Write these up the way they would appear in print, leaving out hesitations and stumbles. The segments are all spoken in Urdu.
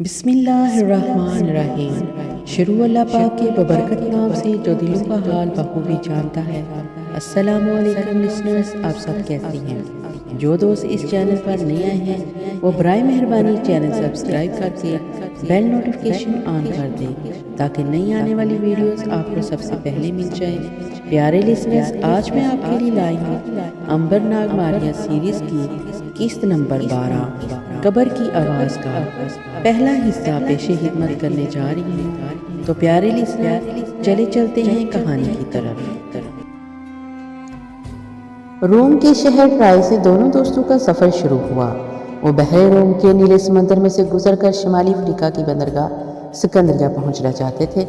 بسم اللہ الرحمن الرحیم۔ شروع اللہ پاک کے ببرکت نام سے جو دلوں کا حال بخوبی جانتا ہے۔ السلام علیکم لسنرز، آپ سب کیسی ہیں؟ جو دوست اس چینل پر نئے آئے ہیں وہ برائے مہربانی چینل سبسکرائب کر کے بیل نوٹیفیکیشن آن کر دیں تاکہ نئی آنے والی ویڈیوز آپ کو سب سے پہلے مل جائیں۔ پیارے لسنرز، آج میں آپ کے لیے لائی ہوں عنبر ناگ ماریہ سیریز کی قسط نمبر 12 قبر کی آواز کا پہلا حصہ پیش خدمت کرنے جا رہی ہوں۔ تو پیارے لسنر، چلے چلتے ہیں کہانی کی طرف۔ روم کے شہر ٹرائی سے دونوں دوستوں کا سفر شروع ہوا۔ وہ بحر روم کے نیلے سمندر میں سے گزر کر شمالی افریقہ کی بندرگاہ سکندریہ پہنچنا چاہتے تھے۔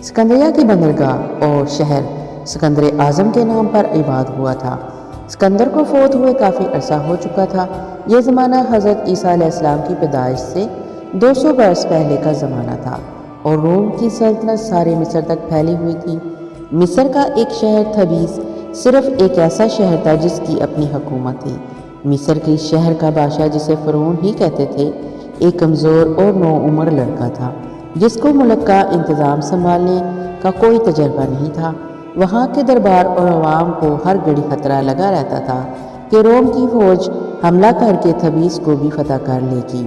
سکندریہ کی بندرگاہ اور شہر سکندر اعظم کے نام پر آباد ہوا تھا۔ سکندر کو فوت ہوئے کافی عرصہ ہو چکا تھا۔ یہ زمانہ حضرت عیسیٰ علیہ السلام کی پیدائش سے 200 برس پہلے کا زمانہ تھا اور روم کی سلطنت سارے مصر تک پھیلی ہوئی تھی۔ مصر کا ایک شہر تھبیس صرف ایک ایسا شہر تھا جس کی اپنی حکومت تھی۔ مصر کے شہر کا بادشاہ، جسے فرعون ہی کہتے تھے، ایک کمزور اور نوعمر لڑکا تھا جس کو ملک کا انتظام سنبھالنے کا کوئی تجربہ نہیں تھا۔ وہاں کے دربار اور عوام کو ہر گھڑی خطرہ لگا رہتا تھا کہ روم کی فوج حملہ کر کے تھبیس کو بھی فتح کر لے گی۔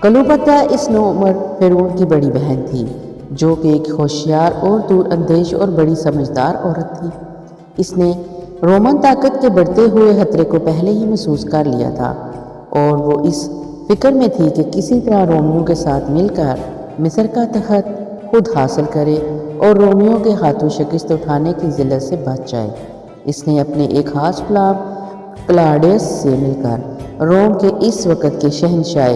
کلیوپاترا اس نوعمر فرعون کی بڑی بہن تھی، جو کہ ایک ہوشیار اور دور اندیش اور بڑی سمجھدار عورت تھی۔ اس نے رومن طاقت کے بڑھتے ہوئے خطرے کو پہلے ہی محسوس کر لیا تھا اور وہ اس فکر میں تھی کہ کسی طرح رومیوں کے ساتھ مل کر مصر کا تخت خود حاصل کرے اور رومیوں کے ہاتھوں شکست اٹھانے کی ذلت سے بچ جائے۔ اس نے اپنے ایک خاص غلام کلاڈیس سے مل کر روم کے اس وقت کے شہنشاہ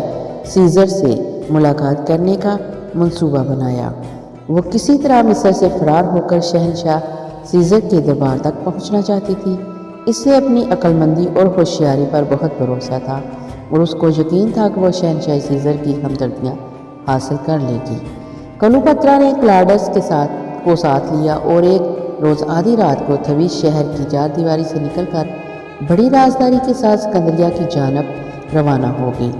سیزر سے ملاقات کرنے کا منصوبہ بنایا۔ وہ کسی طرح مصر سے فرار ہو کر شہنشاہ سیزر کے دربار تک پہنچنا چاہتی تھی۔ اس سے اپنی عقل مندی اور ہوشیاری پر بہت بھروسہ تھا اور اس کو یقین تھا کہ وہ شہنشاہ سیزر کی ہمدردیاں حاصل کر لے گی۔ کلیوپاترا نے کلاڈیس کو ساتھ لیا اور ایک روز آدھی رات کو تھبیس شہر کی چار دیواری سے نکل کر بڑی رازداری کے ساتھ سکندریہ کی جانب روانہ ہو گئی۔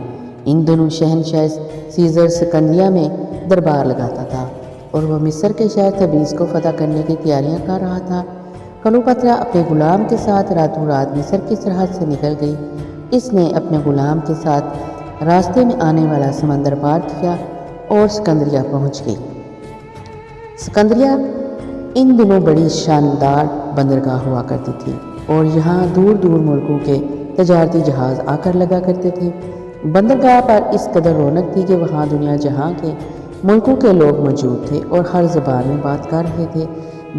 ان دونوں شہنشاہ سیزر سکندریہ میں دربار لگاتا تھا اور وہ مصر کے شہر تھبیس کو فتح کرنے کی تیاریاں کر رہا تھا۔ کلیوپاترا اپنے غلام کے ساتھ راتوں رات مصر کی سرحد سے نکل گئی۔ اس نے اپنے غلام کے ساتھ راستے میں آنے والا سمندر پار کیا اور سکندریہ پہنچ گئی۔ سکندریہ ان دنوں بڑی شاندار بندرگاہ ہوا کرتی تھی اور یہاں دور دور ملکوں کے تجارتی جہاز آ کر لگا کرتے تھے۔ بندرگاہ پر اس قدر رونق تھی کہ وہاں دنیا جہاں کے ملکوں کے لوگ موجود تھے اور ہر زبان میں بات کر رہے تھے۔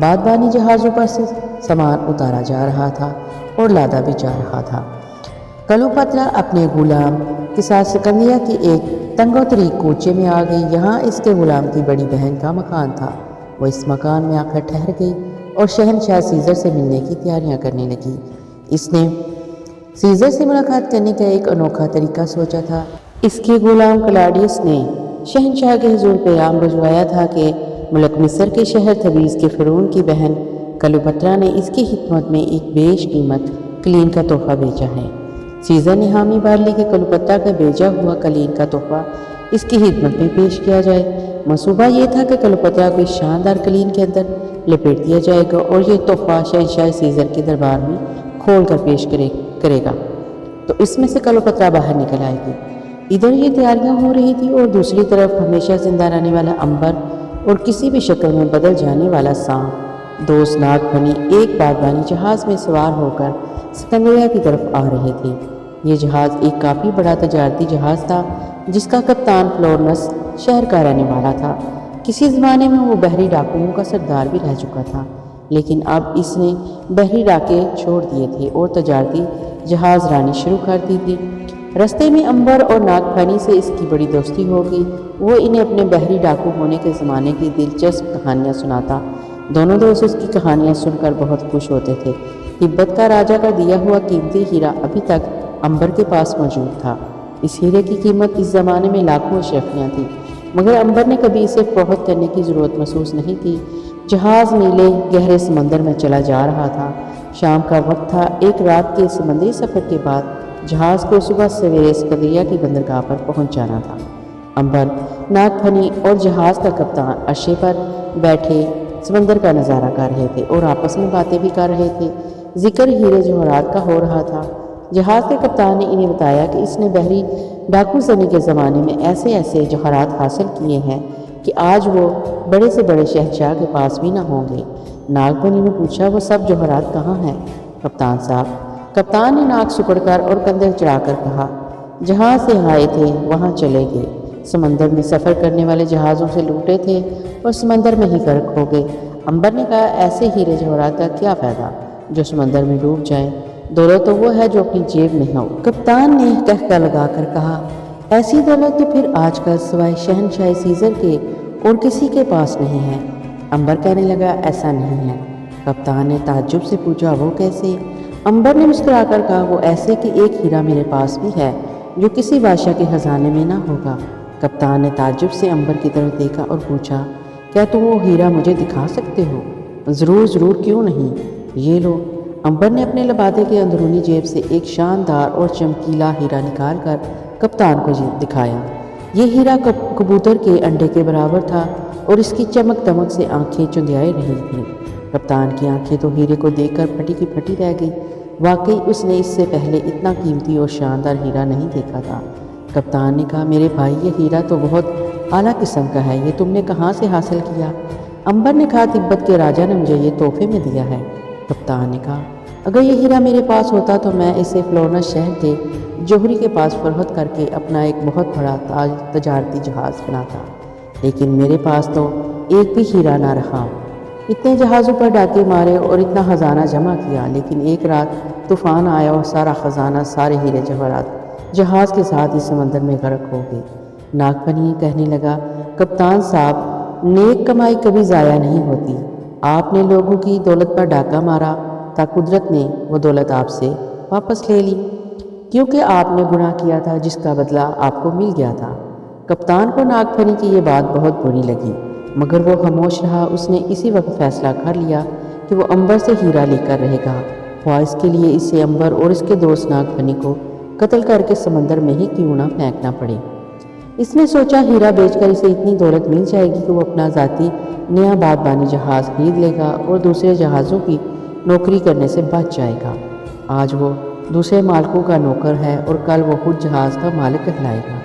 بادبانی جہازوں پر سے سامان اتارا جا رہا تھا اور لادا بھی جا رہا تھا۔ کلیوپاترا اپنے غلام کے ساتھ سکندریہ کی ایک تنگ و طریق کوچے میں آ گئی۔ یہاں اس کے غلام کی بڑی بہن کا مکان تھا۔ وہ اس مکان میں آ کر ٹھہر گئی اور شہنشاہ سیزر سے ملنے کی تیاریاں کرنے لگی۔ اس نے سیزر سے ملاقات کرنے کا ایک انوکھا طریقہ سوچا تھا۔ اس کے غلام کلاڈیس نے شہنشاہ کے حضور پیغام بھجوایا تھا کہ ملک مصر کے شہر تھبیس کے فرعون کی بہن کلیوپاترا نے اس کی خدمت میں ایک بیش قیمت کلین کا تحفہ بھیجا ہے۔ سیزر نے حامی بھر لی کہ کلیوپاترا کا بھیجا ہوا کلین کا تحفہ اس کی خدمت میں پیش کیا جائے۔ منصوبہ یہ تھا کہ کلیوپاترا کو اس شاندار کلین کے اندر لپیٹ دیا جائے گا اور یہ تحفہ شہنشاہ سیزر کے دربار میں کھول کر پیش کرے گا تو اس میں سے کلیوپاترا باہر نکل آئے گی۔ ادھر یہ تیاریاں ہو رہی تھی اور دوسری طرف ہمیشہ زندہ رہنے والا عنبر اور کسی بھی شکل میں بدل جانے والا سانپ دوست ناگفنی ایک بادبانی جہاز میں سوار ہو کر سکندریہ کی طرف آ رہے تھے۔ یہ جہاز ایک کافی بڑا تجارتی جہاز تھا جس کا کپتان فلورنس شہر کا رہنے والا تھا۔ کسی زمانے میں وہ بحری ڈاکوؤں کا سردار بھی رہ چکا تھا، لیکن اب اس نے بحری ڈاکے چھوڑ دیے تھے اور تجارتی جہاز رانی شروع کر دی تھی۔ رستے میں عنبر اور ناگفنی سے اس کی بڑی دوستی ہو گئی۔ وہ انہیں اپنے بحری ڈاکو ہونے کے زمانے کی دلچسپ کہانیاں سناتا۔ دونوں دوست اس کی کہانیاں سن کر بہت خوش ہوتے تھے۔ تبت کا راجا کا دیا ہوا قیمتی ہیرا ابھی تک عنبر کے پاس موجود تھا۔ اس ہیرے کی قیمت اس زمانے میں لاکھوں اشرفیاں تھیں، مگر عنبر نے کبھی اسے فروخت کرنے کی ضرورت محسوس نہیں کی۔ جہاز نیلے گہرے سمندر میں چلا جا رہا تھا۔ شام کا وقت تھا۔ ایک رات کے سمندری سفر کے بعد جہاز کو صبح سویرے سکندریہ کی بندرگاہ پر پہنچ جانا تھا۔ عنبر ناگ پھنی اور جہاز کا کپتان عرشے پر بیٹھے سمندر کا نظارہ کر رہے تھے اور آپس میں باتیں بھی کر رہے تھے۔ ذکر ہیرے جواہرات کا ہو رہا تھا۔ جہاز کے کپتان نے انہیں بتایا کہ اس نے بحری ڈاکو زنی کے زمانے میں ایسے ایسے جواہرات حاصل کیے ہیں کہ آج وہ بڑے سے بڑے شہنشاہ کے پاس بھی نہ ہوں گے۔ ناگ پھنی نے پوچھا، وہ سب جواہرات کہاں ہیں کپتان صاحب؟ کپتان نے ناک سکڑ کر اور کندھے چڑھا کر کہا، جہاں سے آئے تھے وہاں چلے گئے۔ سمندر میں سفر کرنے والے جہازوں سے لوٹے تھے اور سمندر میں ہی غرق ہو گئے۔ عنبر نے کہا، ایسے ہیرے جواہرات کا کیا فائدہ جو سمندر میں ڈوب جائیں؟ دولت تو وہ ہے جو اپنی جیب میں ہو۔ کپتان نے قہقہ لگا کر کہا، ایسی دولت تو پھر آج کل سوائے شہنشاہ سیزر کے اور کسی کے پاس نہیں ہے۔ عنبر کہنے لگا، ایسا نہیں ہے۔ کپتان نے تعجب سے پوچھا، وہ کیسے؟ عنبر نے مسکرا کر کہا، وہ ایسے کہ ایک ہیرا میرے پاس بھی ہے جو کسی بادشاہ کے خزانے میں نہ ہوگا۔ کپتان نے تعجب سے عنبر کی طرف دیکھا اور پوچھا، کیا تم وہ ہیرا مجھے دکھا سکتے ہو؟ ضرور ضرور، کیوں نہیں، یہ لو۔ عنبر نے اپنے لبادے کے اندرونی جیب سے ایک شاندار اور چمکیلا ہیرا نکال کر کپتان کو دکھایا۔ یہ ہیرا کبوتر کے انڈے کے برابر تھا اور اس کی چمک دمک سے آنکھیں چندیائے رہی تھیں۔ کپتان کی آنکھیں تو ہیرے کو دیکھ کر پھٹی کی پھٹی رہ گئی۔ واقعی اس نے اس سے پہلے اتنا قیمتی اور شاندار ہیرا نہیں دیکھا تھا۔ کپتان نے کہا، میرے بھائی، یہ ہیرا تو بہت اعلیٰ قسم کا ہے، یہ تم نے کہاں سے حاصل کیا؟ عنبر نے کہا، تبت کے راجا نے مجھے یہ تحفے میں دیا ہے۔ کپتان نے کہا، اگر یہ ہیرا میرے پاس ہوتا تو میں اسے فلورنس شہر کے جوہری کے پاس فروخت کر کے اپنا ایک بہت بڑا تجارتی جہاز بناتا، لیکن میرے پاس تو ایک بھی ہیرا نہ رہا۔ اتنے جہازوں پر ڈاکے مارے اور اتنا خزانہ جمع کیا، لیکن ایک رات طوفان آیا اور سارا خزانہ، سارے ہیرے جواہرات جہاز کے ساتھ ہی سمندر میں غرق ہو گئے۔ ناگ پھنی کہنے لگا، کپتان صاحب، نیک کمائی کبھی ضائع نہیں ہوتی۔ آپ نے لوگوں کی دولت پر ڈاکہ مارا تا قدرت نے وہ دولت آپ سے واپس لے لی، کیونکہ آپ نے گناہ کیا تھا جس کا بدلہ آپ کو مل گیا تھا۔ کپتان کو ناگ پھنی کی یہ بات بہت بری لگی، مگر وہ خاموش رہا۔ اس نے اسی وقت فیصلہ کر لیا کہ وہ عنبر سے ہیرا لے کر رہے گا، خواہ اس کے لیے اسے عنبر اور اس کے دوست ناگ پھنی کو قتل کر کے سمندر میں ہی کیوں نہ پھینکنا پڑے۔ اس نے سوچا، ہیرا بیچ کر اسے اتنی دولت مل جائے گی کہ وہ اپنا ذاتی نیا بادبانی جہاز خرید لے گا اور دوسرے جہازوں کی نوکری کرنے سے بچ جائے گا۔ آج وہ دوسرے مالکوں کا نوکر ہے اور کل وہ خود جہاز کا مالک کہلائے گا۔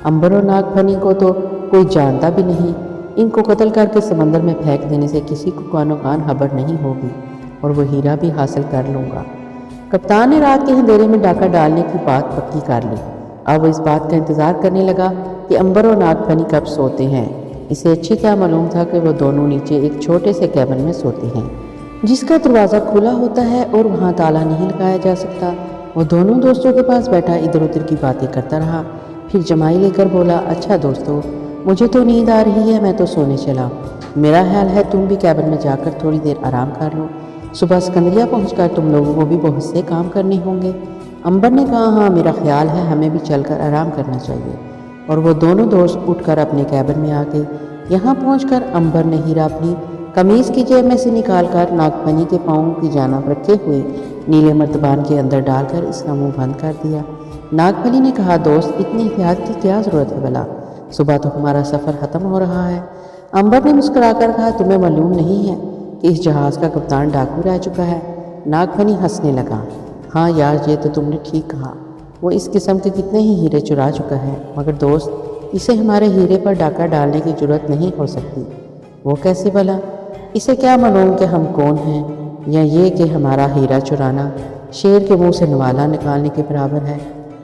عنبر اور ناگ پھنی کو تو کوئی جانتا بھی نہیں، ان کو قتل کر کے سمندر میں پھینک دینے سے کسی کو کانو کان خبر نہیں ہوگی اور وہ ہیرا بھی حاصل کر لوں گا۔ کپتان نے رات کے اندھیرے میں ڈاکہ ڈالنے کی بات پکی کر لی۔ اب وہ اس بات کا انتظار کرنے لگا کہ عنبر اور ناگ پھنی کب سوتے ہیں۔ اسے اچھی طرح معلوم تھا کہ وہ دونوں نیچے ایک چھوٹے سے کیبن میں سوتے ہیں جس کا دروازہ کھلا ہوتا ہے اور وہاں تالا نہیں لگایا جا سکتا۔ وہ دونوں دوستوں کے پاس بیٹھا ادھر ادھر کی باتیں کرتا رہا، پھر جمائی لے کر بولا، اچھا دوستو، مجھے تو نیند آ رہی ہے، میں تو سونے چلا۔ میرا خیال ہے تم بھی کیبن میں جا کر تھوڑی دیر آرام کر لو، صبح سکندریہ پہنچ کر تم لوگوں کو بھی بہت سے کام کرنے ہوں گے۔ عنبر نے کہا، ہاں میرا خیال ہے ہمیں بھی چل کر آرام کرنا چاہیے، اور وہ دونوں دوست اٹھ کر اپنے کیبن میں آ گئے۔ یہاں پہنچ کر عنبر نے ہیرا اپنی قمیض کی جیب میں سے نکال کر ناگ پھنی کے پاؤں کی جانب رکھے ہوئے نیلے مرتبان کے اندر ڈال کر اس کا منہ بند کر دیا۔ ناگ پھنی نے کہا، دوست، اتنی احتیاط کی کیا ضرورت ہے بھلا؟ صبح تو ہمارا سفر ختم ہو رہا ہے۔ عنبر نے مسکرا کر کہا، تمہیں معلوم نہیں ہے کہ اس جہاز کا کپتان ڈاکو رہ چکا ہے؟ ناگ پھنی ہنسنے لگا، ہاں یار، یہ تو تم نے ٹھیک کہا، وہ اس قسم کے کتنے ہی ہیرے چرا چکا ہے، مگر دوست، اسے ہمارے ہیرے پر ڈاکہ ڈالنے کی جرت نہیں ہو سکتی۔ وہ کیسے بھلا؟ اسے کیا معلوم کہ ہم کون ہیں، یا یہ کہ ہمارا ہیرا چرانا شیر کے منہ سے نوالا نکالنے کے برابر ہے۔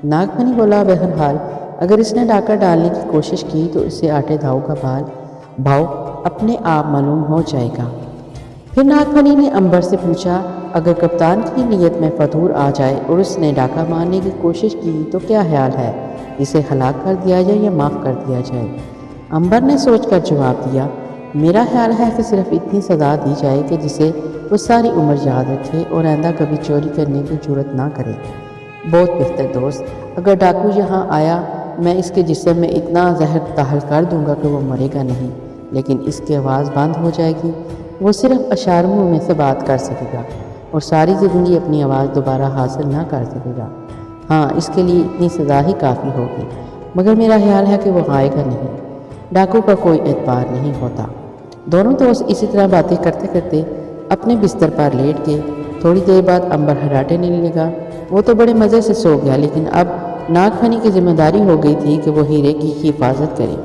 ناگ پھنی بولا، بہرحال اگر اس نے ڈاکہ ڈالنے کی کوشش کی تو اس سے آٹے داؤ کا بھاؤ اپنے آپ معلوم ہو جائے گا۔ پھر ناگ پھنی نے عنبر سے پوچھا، اگر کپتان کی نیت میں فطور آ جائے اور اس نے ڈاکہ مارنے کی کوشش کی تو کیا خیال ہے، اسے ہلاک کر دیا جائے یا معاف کر دیا جائے؟ عنبر نے سوچ کر جواب دیا، میرا خیال ہے کہ صرف اتنی سزا دی جائے کہ جسے وہ ساری عمر یاد رکھے اور آئندہ کبھی چوری کرنے کی جرت نہ کرے۔ بہت بہتر دوست، اگر ڈاکو یہاں آیا، میں اس کے جسم میں اتنا زہر داخل کر دوں گا کہ وہ مرے گا نہیں، لیکن اس کی آواز بند ہو جائے گی، وہ صرف اشاروں میں سے بات کر سکے گا اور ساری زندگی اپنی آواز دوبارہ حاصل نہ کر سکے گا۔ ہاں، اس کے لیے اتنی سزا ہی کافی ہوگی، مگر میرا خیال ہے کہ وہ آئے گا نہیں۔ ڈاکو کا کوئی اعتبار نہیں ہوتا۔ دونوں دوست اسی طرح باتیں کرتے کرتے اپنے بستر پر لیٹ گئے۔ تھوڑی دیر بعد امبر ہراٹے نہیں لگا۔ وہ تو بڑے مزے سے سو گیا، لیکن اب ناگ پھنی کی ذمہ داری ہو گئی تھی کہ وہ ہیرے کی حفاظت کرے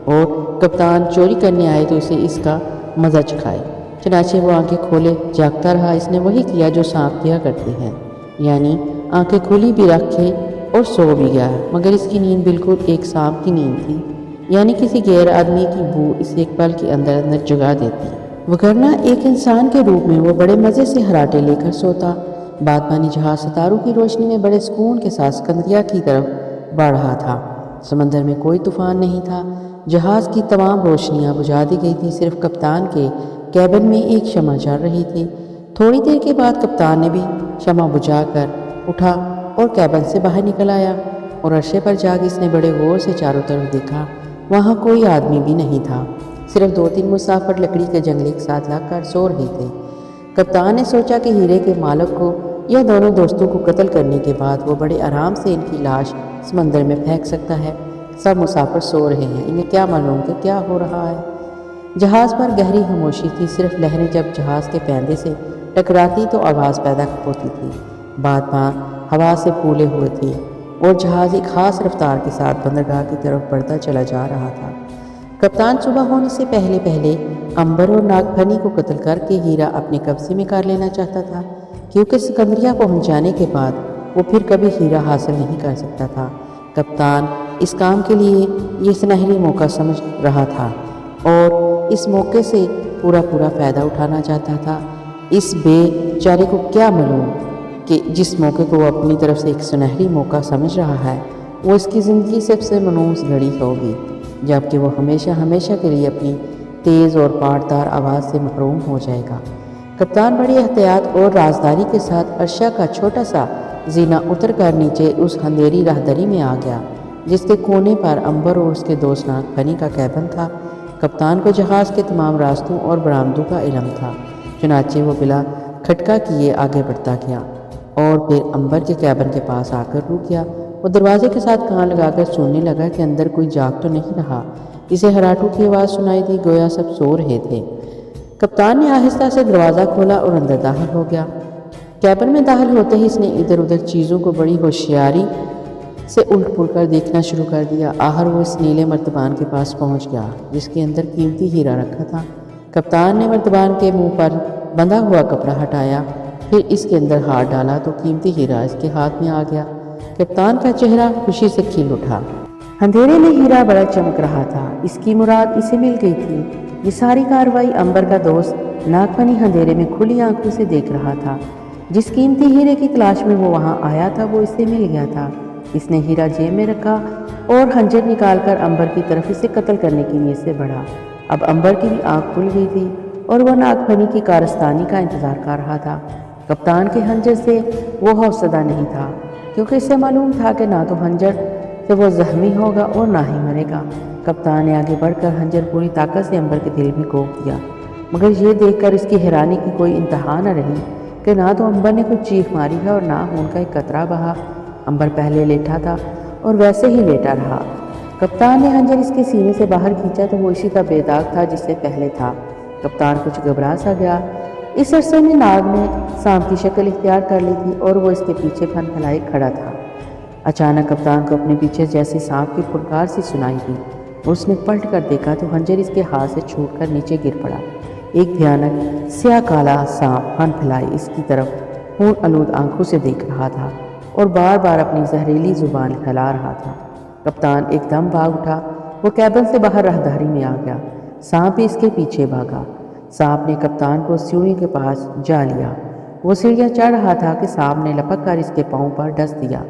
اور کپتان چوری کرنے آئے تو اسے اس کا مزہ چکھائے۔ چنانچہ وہ آنکھیں کھولے جاگتا رہا۔ اس نے وہی کیا جو سانپ کیا کرتے ہیں، یعنی آنکھیں کھلی بھی رکھے اور سو بھی گیا، مگر اس کی نیند بالکل ایک سانپ کی نیند تھی، یعنی کسی غیر آدمی کی بو اسے ایک پل کے اندر اندر جگا دیتی، وگرنہ ایک انسان کے روپ میں وہ بڑے مزے سے ہراٹے لے کر سوتا۔ بادبانی جہاز ستاروں کی روشنی میں بڑے سکون کے ساتھ سکندریہ کی طرف بڑھ رہا تھا۔ سمندر میں کوئی طوفان نہیں تھا۔ جہاز کی تمام روشنیاں بجھا دی گئی تھی، صرف کپتان کے کیبن میں ایک شمع جل رہی تھی۔ تھوڑی دیر کے بعد کپتان نے بھی شمع بجھا کر اٹھا اور کیبن سے باہر نکل آیا، اور عرشے پر جا کے اس نے بڑے غور سے چاروں طرف دیکھا۔ وہاں کوئی آدمی بھی نہیں تھا، صرف 2-3 مسافر لکڑی کے جنگلے کے ساتھ لگ کر سو رہے تھے۔ کپتان نے سوچا کہ ہیرے کے مالک کو یا دونوں دوستوں کو قتل کرنے کے بعد وہ بڑے آرام سے ان کی لاش سمندر میں پھینک سکتا ہے۔ سب مسافر سو رہے ہیں، انہیں کیا معلوم کہ کیا ہو رہا ہے۔ جہاز پر گہری خاموشی تھی، صرف لہریں جب جہاز کے پیندے سے ٹکراتی تو آواز پیدا ہوتی تھی۔ بادبان ہوا سے پھولے ہوئے تھے اور جہاز ایک خاص رفتار کے ساتھ بندرگاہ کی طرف بڑھتا چلا جا رہا تھا۔ کپتان صبح ہونے سے پہلے پہلے امبر اور ناگ پھنی کو قتل کر کے ہیرا اپنے قبضے میں کر لینا چاہتا تھا، کیونکہ سکندریہ پہنچ جانے کے بعد وہ پھر کبھی ہیرا حاصل نہیں کر سکتا تھا۔ کپتان اس کام کے لیے یہ سنہری موقع سمجھ رہا تھا اور اس موقع سے پورا فائدہ اٹھانا چاہتا تھا۔ اس بے چارے کو کیا معلوم کہ جس موقع کو وہ اپنی طرف سے ایک سنہری موقع سمجھ رہا ہے وہ اس کی زندگی سب سے منحوس گھڑی ہوگی، جبکہ وہ ہمیشہ کے لیے اپنی تیز اور پاٹدار آواز سے محروم ہو جائے گا۔ کپتان بڑی احتیاط اور رازداری کے ساتھ عرشہ کا چھوٹا سا زینہ اتر کر نیچے اس اندھیری راہداری میں آ گیا جس کے کونے پر امبر اور اس کے دوست ناگ پھنی کا کیبن تھا۔ کپتان کو جہاز کے تمام راستوں اور برآمدوں کا علم تھا، چنانچہ وہ بلا کھٹکا کیے آگے بڑھتا گیا اور پھر امبر کے کیبن کے پاس آ کر رک گیا۔ وہ دروازے کے ساتھ کان لگا کر سننے لگا کہ اندر کوئی جاگ تو نہیں رہا۔ اسے ہراٹوں کی آواز سنائی دی، گویا سب سو رہے تھے۔ کپتان نے آہستہ سے دروازہ کھولا اور اندر داخل ہو گیا۔ کیبن میں داخل ہوتے ہی اس نے ادھر ادھر چیزوں کو بڑی ہوشیاری سے الٹ پلٹ کر دیکھنا شروع کر دیا۔ آخر وہ اس نیلے مرتبان کے پاس پہنچ گیا جس کے اندر قیمتی ہیرا رکھا تھا۔ کپتان نے مرتبان کے منہ پر بندھا ہوا کپڑا ہٹایا، پھر اس کے اندر ہاتھ ڈالا تو قیمتی ہیرا اس کے ہاتھ میں آ گیا۔ کپتان کا چہرہ خوشی سے کھل اٹھا۔ اندھیرے میں ہیرا بڑا چمک رہا تھا، اس کی مراد اسے مل گئی تھی۔ یہ ساری کارروائی امبر کا دوست ناگ پھنی اندھیرے میں کھلی آنکھوں سے دیکھ رہا تھا۔ جس قیمتی ہیرے کی تلاش میں وہ وہاں آیا تھا وہ اسے مل گیا تھا۔ اس نے ہیرا جیب میں رکھا اور خنجر نکال کر امبر کی طرف اسے قتل کرنے کی نیت سے بڑھا۔ اب امبر کی بھی آنکھ کھل گئی تھی اور وہ ناگ پھنی کی کارستانی کا انتظار کر رہا تھا۔ کپتان کے خنجر سے وہ خوفزدہ نہیں تھا، کیونکہ اسے معلوم تھا کہ نہ تو خنجر سے وہ زخمی ہوگا اور نہ ہی مرے گا۔ کپتان نے آگے بڑھ کر خنجر پوری طاقت سے امبر کے دل میں گھونپ دیا، مگر یہ دیکھ کر اس کی حیرانی کی کوئی انتہا نہ رہی کہ نہ تو امبر نے کچھ چیخ ماری ہے اور نہ خون کا ایک قطرہ بہا۔ امبر پہلے لیٹا تھا اور ویسے ہی لیٹا رہا۔ کپتان نے خنجر اس کے سینے سے باہر کھینچا تو وہ اسی کا بے داغ تھا جس سے پہلے تھا۔ کپتان کچھ گھبرا سا گیا۔ اس عرصے میں ناگ نے سانپ کی شکل اختیار کر لی تھی اور وہ اس کے پیچھے پھن پھیلائے کھڑا تھا۔ اچانک کپتان کو اپنے پیچھے جیسے سانپ کی پھٹکار سی سنائی دی اور اس نے پلٹ کر دیکھا تو خنجر اس کے ہاتھ سے چھوٹ کر نیچے گر پڑا۔ ایک بھیانک سیاہ کالا سانپ پھن پھیلائے اس کی طرف خون آلود آنکھوں سے دیکھ رہا تھا اور بار بار اپنی زہریلی زبان پھیلا رہا تھا۔ کپتان ایک دم بھاگ اٹھا۔ وہ کیبن سے باہر راہداری میں آ گیا۔ سانپ بھی اس کے پیچھے بھاگا۔ سانپ نے کپتان کو سیڑھیوں کے پاس جا لیا۔ وہ سیڑھیاں چڑھ رہا تھا کہ سانپ نے لپک کر اس کے پاؤں پر ڈس دیا۔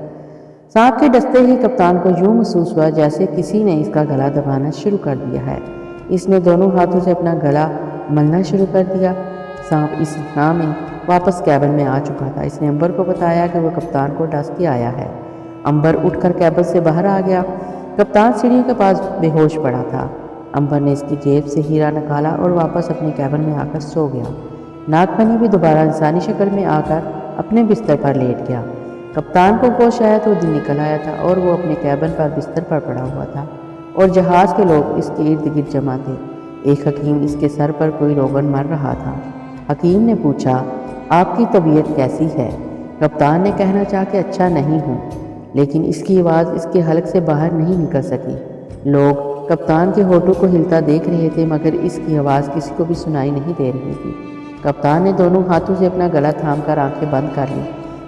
سانپ کے ڈستے ہی کپتان کو یوں محسوس ہوا جیسے کسی نے اس کا گلا دبانا شروع کر دیا ہے۔ اس نے دونوں ہاتھوں سے اپنا گلا ملنا شروع کر دیا۔ سانپ اس اثناء میں واپس کیبن میں آ چکا تھا۔ اس نے امبر کو بتایا کہ وہ کپتان کو ڈس کے آیا ہے۔ امبر اٹھ کر کیبن سے باہر آ گیا۔ کپتان سیڑھیوں کے پاس بے ہوش پڑا تھا۔ امبر نے اس کی جیب سے ہیرا نکالا اور واپس اپنے کیبن میں آ کر سو گیا۔ ناگ پھنی بھی دوبارہ انسانی شکل میں آ کر اپنے بستر پر لیٹ گیا۔ کپتان کو ہوش آیا تو دن نکل آیا تھا اور وہ اپنے کیبن پر بستر پر پڑا ہوا تھا۔ اور جہاز کے لوگ اس کے ارد گرد جمع تھے۔ ایک حکیم اس کے سر پر کوئی روغن مر رہا تھا۔ حکیم نے پوچھا، آپ کی طبیعت کیسی ہے؟ کپتان نے کہنا چاہا کہ اچھا نہیں ہوں، لیکن اس کی آواز اس کے حلق سے باہر نہیں نکل سکی۔ لوگ کپتان کے ہونٹوں کو ہلتا دیکھ رہے تھے، مگر اس کی آواز کسی کو بھی سنائی نہیں دے رہی تھی۔ کپتان نے دونوں ہاتھوں سے اپنا گلا تھام کر آنکھیں بند کر لیں۔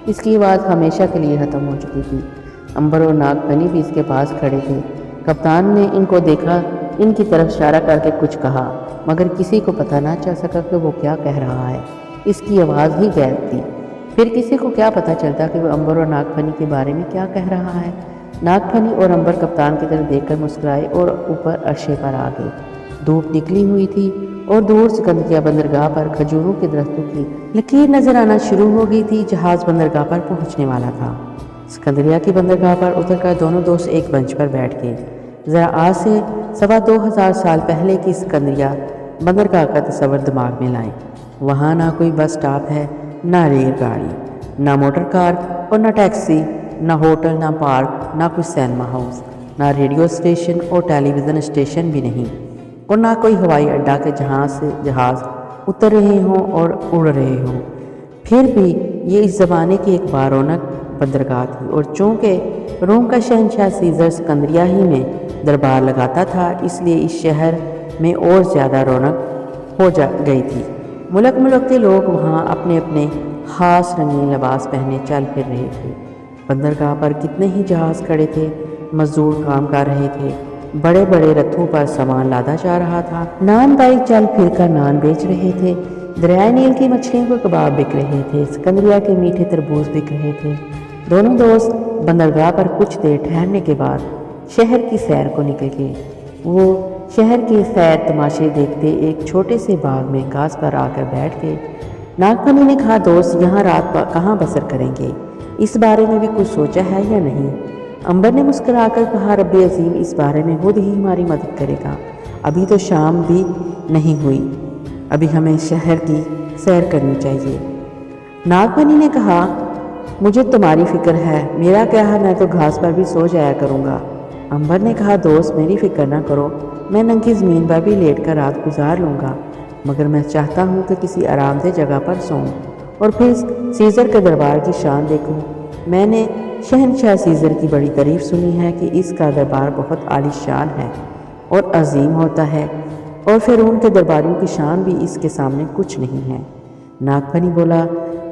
اس کی آواز ہمیشہ کے لیے ختم ہو چکی تھی۔ امبر اور ناگ فنی بھی اس کے پاس کھڑے تھے۔ کپتان نے ان کو دیکھا، ان کی طرف اشارہ کر کے کچھ کہا، مگر کسی کو پتہ نہ چل سکا کہ وہ کیا کہہ رہا ہے۔ اس کی آواز ہی غائب تھی۔ پھر کسی کو کیا پتہ چلتا کہ وہ امبر اور ناگ فنی کے بارے میں کیا کہہ رہا ہے۔ ناگ فنی اور امبر کپتان کی طرف دیکھ کر مسکرائے اور اوپر عرشے پر آ گئے۔ دھوپ نکلی ہوئی تھی اور دور سکندریہ بندرگاہ پر کھجوروں کے درختوں کی لکیر نظر آنا شروع ہو گئی تھی۔ جہاز بندرگاہ پر پہنچنے والا تھا۔ سکندریہ کی بندرگاہ پر اتر کر دونوں دوست ایک بنچ پر بیٹھ گئے۔ ذرا آج سے 2500 سال پہلے کی سکندریہ بندرگاہ کا تصور دماغ میں لائیں۔ وہاں نہ کوئی بس سٹاپ ہے، نہ ریل گاڑی، نہ موٹر کار اور نہ ٹیکسی، نہ ہوٹل، نہ پارک، نہ کوئی سینما ہاؤس، نہ ریڈیو اسٹیشن اور ٹیلی ویژن اسٹیشن بھی نہیں، اور نہ کوئی ہوائی اڈہ کے جہاں سے جہاز اتر رہے ہوں اور اڑ رہے ہوں۔ پھر بھی یہ اس زمانے کی ایک بارونق بندرگاہ تھی، اور چونکہ روم کا شہنشاہ سیزر سکندریہ ہی میں دربار لگاتا تھا، اس لیے اس شہر میں اور زیادہ رونق ہو گئی تھی۔ ملک ملک کے لوگ وہاں اپنے اپنے خاص رنگین لباس پہنے چل پھر رہے تھے۔ بندرگاہ پر کتنے ہی جہاز کھڑے تھے، مزدور کام کر رہے تھے، بڑے بڑے رتھوں پر سامان لادا جا رہا تھا، نان بائی چل پھر کر نان بیچ رہے تھے، دریائے نیل کی مچھلیوں کے کباب بک رہے تھے، سکندریہ کے میٹھے تربوز بک رہے تھے۔ دونوں دوست بندرگاہ پر کچھ دیر ٹھہرنے کے بعد شہر کی سیر کو نکل گئے۔ وہ شہر کے خیر تماشے دیکھتے ایک چھوٹے سے باغ میں گھاس پر آ کر بیٹھ گئے۔ ناگ فنی نے کہا، دوست یہاں رات کہاں بسر کریں گے؟ اس بارے میں بھی کچھ سوچا ہے یا نہیں؟ امبر نے مسکرا کر کہا، رب عظیم اس بارے میں خود ہی ہماری مدد کرے گا۔ ابھی تو شام بھی نہیں ہوئی، ابھی ہمیں شہر کی سیر کرنی چاہیے۔ ناگ فنی نے کہا، مجھے تمہاری فکر ہے، میرا کیا ہے، میں تو گھاس پر بھی سو جایا کروں گا۔ امبر نے کہا، دوست میری فکر نہ کرو، میں ننگی زمین پر بھی لیٹ کر رات گزار لوں گا، مگر میں چاہتا ہوں کہ کسی آرام دہ جگہ پر سوؤں اور پھر سیزر کے دربار کی شان دیکھوں۔ میں نے شہنشاہ سیزر کی بڑی تعریف سنی ہے کہ اس کا دربار بہت عالی شان ہے اور عظیم ہوتا ہے، اور فرعون کے درباریوں کی شان بھی اس کے سامنے کچھ نہیں ہے۔ ناگ فنی بولا،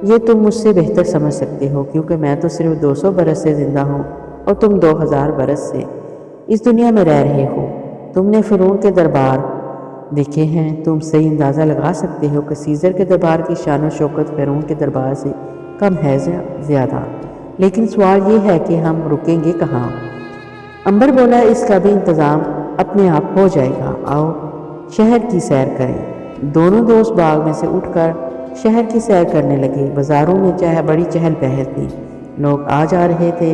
یہ تم مجھ سے بہتر سمجھ سکتے ہو، کیونکہ میں تو صرف 200 برس سے زندہ ہوں اور تم 2000 برس سے اس دنیا میں رہ رہے ہو۔ تم نے فرعون کے دربار دیکھے ہیں، تم صحیح اندازہ لگا سکتے ہو کہ سیزر کے دربار کی شان و شوکت فرعون کے دربار سے کم ہے زیادہ۔ لیکن سوال یہ ہے کہ ہم رکیں گے کہاں؟ امبر بولا، اس کا بھی انتظام اپنے آپ ہو جائے گا، آؤ شہر کی سیر کریں۔ دونوں دوست باغ میں سے اٹھ کر شہر کی سیر کرنے لگے۔ بازاروں میں بڑی چہل پہل تھی، لوگ آ جا رہے تھے،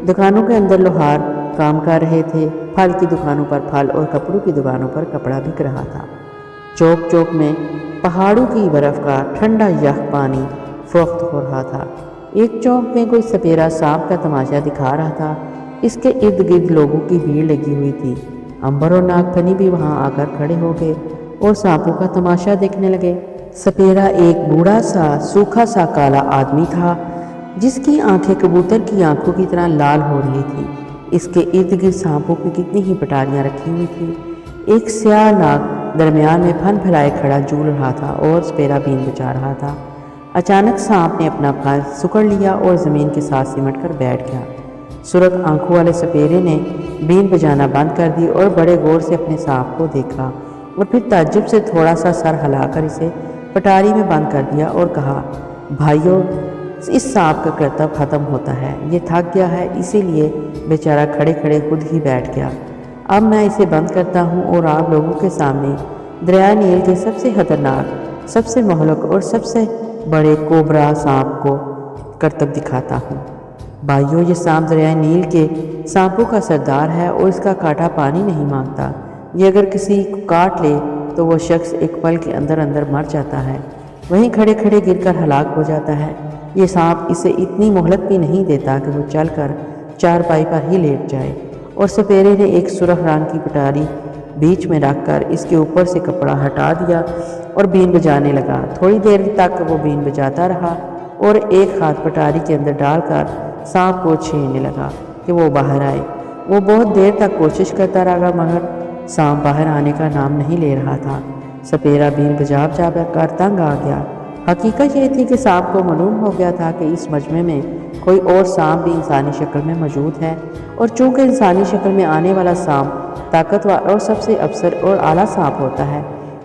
دکانوں کے اندر لوہار کام کر رہے تھے، پھل کی دکانوں پر پھل اور کپڑوں کی دکانوں پر کپڑا بک رہا تھا۔ چوک چوک میں پہاڑوں کی برف کا ٹھنڈا یخ پانی فروخت ہو رہا تھا۔ ایک چوک میں کوئی سپیرا سانپ کا تماشا دکھا رہا تھا، اس کے ارد گرد لوگوں کی بھیڑ لگی ہوئی تھی۔ امبر اور ناگ فنی بھی وہاں آ کر کھڑے ہو گئے اور سانپوں کا تماشا دیکھنے لگے۔ سپیرا ایک بوڑھا سا سوکھا سا کالا آدمی تھا، جس کی آنکھیں کبوتر کی آنکھوں کی طرح لال ہو رہی تھی۔ اس کے ارد گرد سانپوں کی کتنی ہی پٹاریاں رکھی ہوئی تھی۔ ایک سیاہ ناگ درمیان میں پھن پھیلائے کھڑا جھول رہا تھا اور سپیرا بین بجا رہا تھا۔ اچانک سانپ نے اپنا پھن سکڑ لیا اور زمین کے ساتھ سمٹ کر بیٹھ گیا۔ سرخ آنکھوں والے سپیرے نے بین بجانا بند کر دی اور بڑے غور سے اپنے سانپ کو دیکھا، اور پھر تعجب سے تھوڑا سا سر ہلا کر اسے پٹاری میں بند کر دیا اور کہا، بھائیو، اس سانپ کا کرتب ختم ہوتا ہے، یہ تھک گیا ہے، اسی لیے بیچارہ کھڑے کھڑے خود ہی بیٹھ گیا۔ اب میں اسے بند کرتا ہوں اور آپ لوگوں کے سامنے دریائے نیل کے سب سے خطرناک، سب سے مہلک اور سب سے بڑے کوبرا سانپ کو کرتب دکھاتا ہوں۔ بھائیو، یہ سانپ دریائے نیل کے سانپوں کا سردار ہے اور اس کا کاٹا پانی نہیں مانگتا۔ یہ اگر کسی کو کاٹ لے تو وہ شخص ایک پل کے اندر اندر مر جاتا ہے، وہیں کھڑے کھڑے گر کر ہلاک ہو جاتا ہے۔ یہ سانپ اسے اتنی مہلت بھی نہیں دیتا کہ وہ چل کر چارپائی پر ہی لیٹ جائے اور سپیرے نے ایک سرخ رنگ کی پٹاری بیچ میں رکھ کر اس کے اوپر سے کپڑا ہٹا دیا اور بین بجانے لگا۔ تھوڑی دیر تک وہ بین بجاتا رہا اور ایک ہاتھ پٹاری کے اندر ڈال کر سانپ کو چھیڑنے لگا کہ وہ باہر آئے۔ وہ بہت دیر تک کوشش کرتا رہا مگر سانپ باہر آنے کا نام نہیں لے رہا تھا۔ سپیرا بین بجا کر تنگ آ گیا۔ حقیقت یہ تھی کہ سانپ کو معلوم ہو گیا تھا کہ اس مجمع میں کوئی اور سانپ بھی انسانی شکل میں موجود ہے، اور چونکہ انسانی شکل میں آنے والا سانپ طاقتور اور سب سے افسر اور اعلیٰ سانپ ہوتا ہے،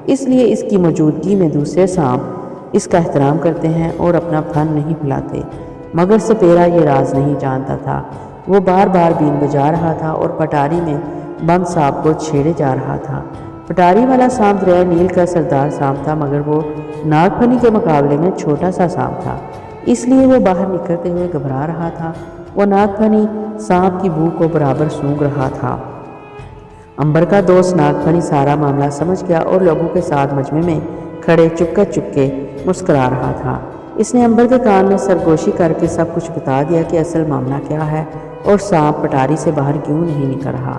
اس لیے اس کی موجودگی میں دوسرے سانپ اس کا احترام کرتے ہیں اور اپنا پھن نہیں پھیلاتے۔ مگر سپیرا یہ راز نہیں جانتا تھا۔ وہ بار بار بین بجا رہا تھا اور پٹاری میں بند سانپ کو چھیڑے جا رہا تھا۔ پٹاری والا سانپ دریائے نیل کا سردار سانپ تھا، مگر وہ ناگ پھنی کے مقابلے میں چھوٹا سا سانپ تھا، اس لیے وہ باہر نکلتے ہوئے گھبرا رہا تھا۔ وہ ناگ پھنی سانپ کی بو کو برابر سونگھ رہا تھا۔ امبر کا دوست ناگ پھنی سارا معاملہ سمجھ گیا اور لوگوں کے ساتھ مجمع میں کھڑے چپ کے مسکرا رہا تھا۔ اس نے امبر کے کان میں سرگوشی کر کے سب کچھ بتا دیا کہ اصل معاملہ کیا ہے اور سانپ پٹاری سے باہر کیوں نہیں نکل رہا۔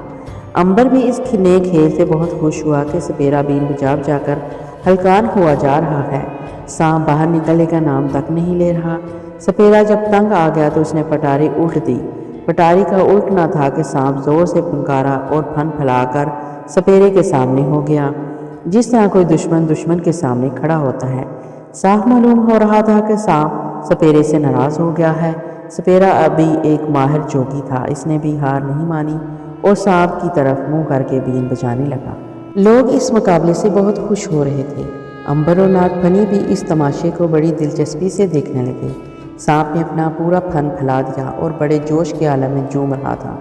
امبر بھی اس نئے کھیل سے بہت خوش ہوا کہ سپیرا بین بجا کر ہلکان ہوا جا رہا ہے۔ سانپ باہر نکلنے کا نام تک نہیں لے رہا۔ سپیرا جب تنگ آ گیا تو اس نے پٹاری الٹ دی۔ پٹاری کا الٹنا تھا کہ سانپ زور سے پھنکارا اور پھن پھیلا کر سپیرے کے سامنے ہو گیا، جس طرح کوئی دشمن کے سامنے کھڑا ہوتا ہے۔ صاف معلوم ہو رہا تھا کہ سانپ سپیرے سے ناراض ہو گیا ہے۔ سپیرا ابھی ایک ماہر جوگی تھا، اس نے بھی ہار نہیں مانی اور سانپ کی طرف منہ کر کے بین بجانے لگا۔ لوگ اس مقابلے سے بہت خوش ہو رہے تھے۔ امبر اور ناگ پھنی بھی اس تماشے کو بڑی دلچسپی سے دیکھنے لگے۔ سانپ نے اپنا پورا پھن پھیلا دیا اور بڑے جوش کے عالم میں جھوم رہا تھا۔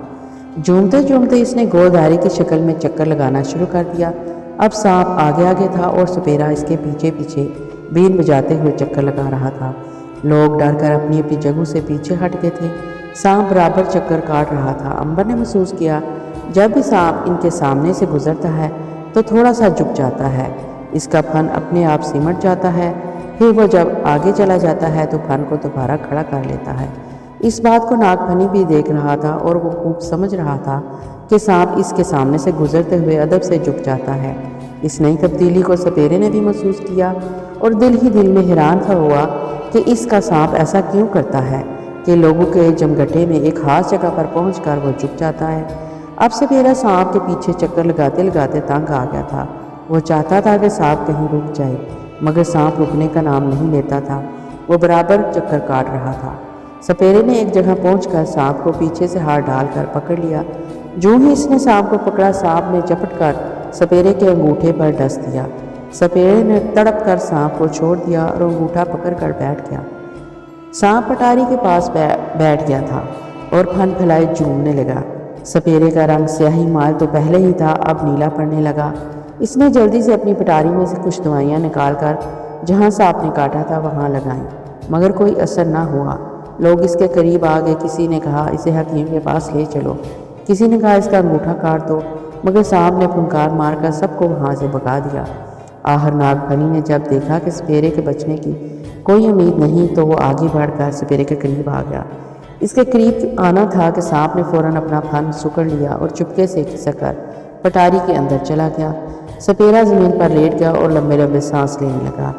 جھومتے اس نے گول دائرے کی شکل میں چکر لگانا شروع کر دیا۔ اب سانپ آگے تھا اور سپیرا اس کے پیچھے بین بجاتے ہوئے چکر لگا رہا تھا۔ لوگ ڈر کر اپنی جگہوں سے پیچھے ہٹ گئے تھے۔ سانپ برابر چکر کاٹ رہا تھا۔ امبر نے محسوس کیا جب بھی سانپ ان کے سامنے سے گزرتا ہے تو تھوڑا سا جھک جاتا ہے، اس کا پھن اپنے آپ سمٹ جاتا ہے، پھر وہ جب آگے چلا جاتا ہے تو پھن کو دوبارہ کھڑا کر لیتا ہے۔ اس بات کو ناگ پھنی بھی دیکھ رہا تھا اور وہ خوب سمجھ رہا تھا کہ سانپ اس کے سامنے سے گزرتے ہوئے ادب سے جھک جاتا ہے۔ اس نئی تبدیلی کو سپیرے نے بھی محسوس کیا اور دل ہی دل میں حیران تھا ہوا کہ اس کا سانپ ایسا کیوں کرتا ہے کہ لوگوں کے جمگٹے میں ایک خاص جگہ پر پہنچ کر وہ جھک جاتا ہے۔ اب سپیرا سانپ کے پیچھے چکر لگاتے تنگ آ گیا تھا۔ وہ چاہتا تھا کہ سانپ کہیں رک جائے، مگر سانپ رکنے کا نام نہیں لیتا تھا۔ وہ برابر چکر کاٹ رہا تھا۔ سپیرے نے ایک جگہ پہنچ کر سانپ کو پیچھے سے ہاتھ ڈال کر پکڑ لیا۔ جو ہی اس نے سانپ کو پکڑا، سانپ نے جھپٹ کر سپیرے کے انگوٹھے پر ڈس دیا۔ سپیرے نے تڑپ کر سانپ کو چھوڑ دیا اور انگوٹھا پکڑ کر بیٹھ گیا۔ سانپ پٹاری کے پاس بیٹھ گیا تھا اور پھن پھیلائے جھومنے لگا۔ سپیرے کا رنگ سیاہی مال تو پہلے ہی تھا، اب نیلا پڑنے لگا۔ اس نے جلدی سے اپنی پٹاری میں سے کچھ دوائیاں نکال کر جہاں سانپ نے کاٹا تھا وہاں لگائیں، مگر کوئی اثر نہ ہوا۔ لوگ اس کے قریب آ گئے۔ کسی نے کہا اسے حکیم کے پاس لے چلو، کسی نے کہا اس کا انگوٹھا کاٹ دو، مگر سانپ نے پھنکار مار کر سب کو وہاں سے بھگا دیا۔ آخر ناگ پھنی نے جب دیکھا کہ سپیرے کے بچنے کی کوئی امید نہیں تو وہ آگے بڑھ کر سپیرے کے قریب آ گیا۔ اس کے قریب آنا تھا کہ سانپ نے فوراً اپنا پھن سکڑ لیا اور چپکے سے کھسک کر پٹاری کے اندر چلا گیا۔ سپیرا زمین پر لیٹ گیا اور لمبے سانس لینے لگا۔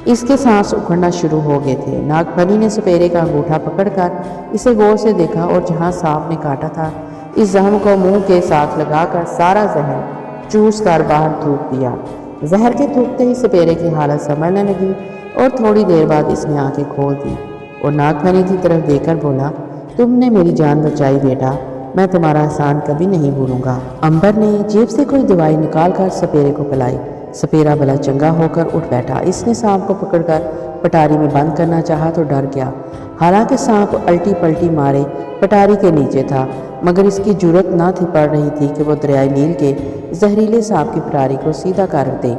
اس کے سانس اکھڑنا شروع ہو گئے تھے۔ ناگ پھنی نے سپیرے کا انگوٹھا پکڑ کر اسے غور سے دیکھا اور جہاں سانپ نے کاٹا تھا اس زخم کو منہ کے ساتھ لگا کر سارا زہر چوس کر باہر تھوک دیا۔ زہر کے تھوکتے ہی سپیرے کی حالت سنبھلنے لگی اور تھوڑی دیر بعد اس نے آنکھیں کھول دی اور ناگ پھنی کی طرف دیکھ کر بولا، تم نے میری جان بچائی بیٹا، میں تمہارا احسان کبھی نہیں بھولوں گا۔ امبر نے جیب سے کوئی دوائی نکال کر سپیرے کو پلائی۔ سپیرا بلا چنگا ہو کر اٹھ بیٹھا۔ اس نے سانپ کو پکڑ کر پٹاری میں بند کرنا چاہا تو ڈر گیا۔ حالانکہ سانپ الٹی پلٹی مارے پٹاری کے نیچے تھا، مگر اس کی جرأت نہ تھی پڑ رہی تھی کہ وہ دریائے نیل کے زہریلے سانپ کی پٹاری کو سیدھا کر دے۔